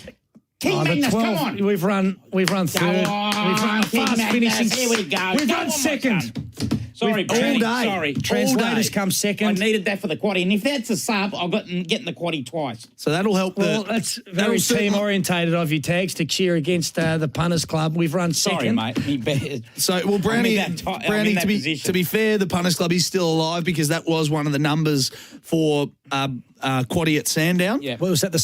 King Magnus, 12, come on. We've run 3rd. We've run King fast Magnus, finishing. Here we go. We've run 2nd. Sorry, Brownie. Sorry. Translators come 2nd. I needed that for the quaddie. And if that's a sub, I've got to get in the quaddie twice. So that'll help. Well, that's very team-orientated of you, Tags, to cheer against the Punters Club. We've run 2nd. Sorry, mate. So, well, Brownie, to be fair, the Punters Club is still alive because that was one of the numbers for quaddie at Sandown. Yeah. Well, was that the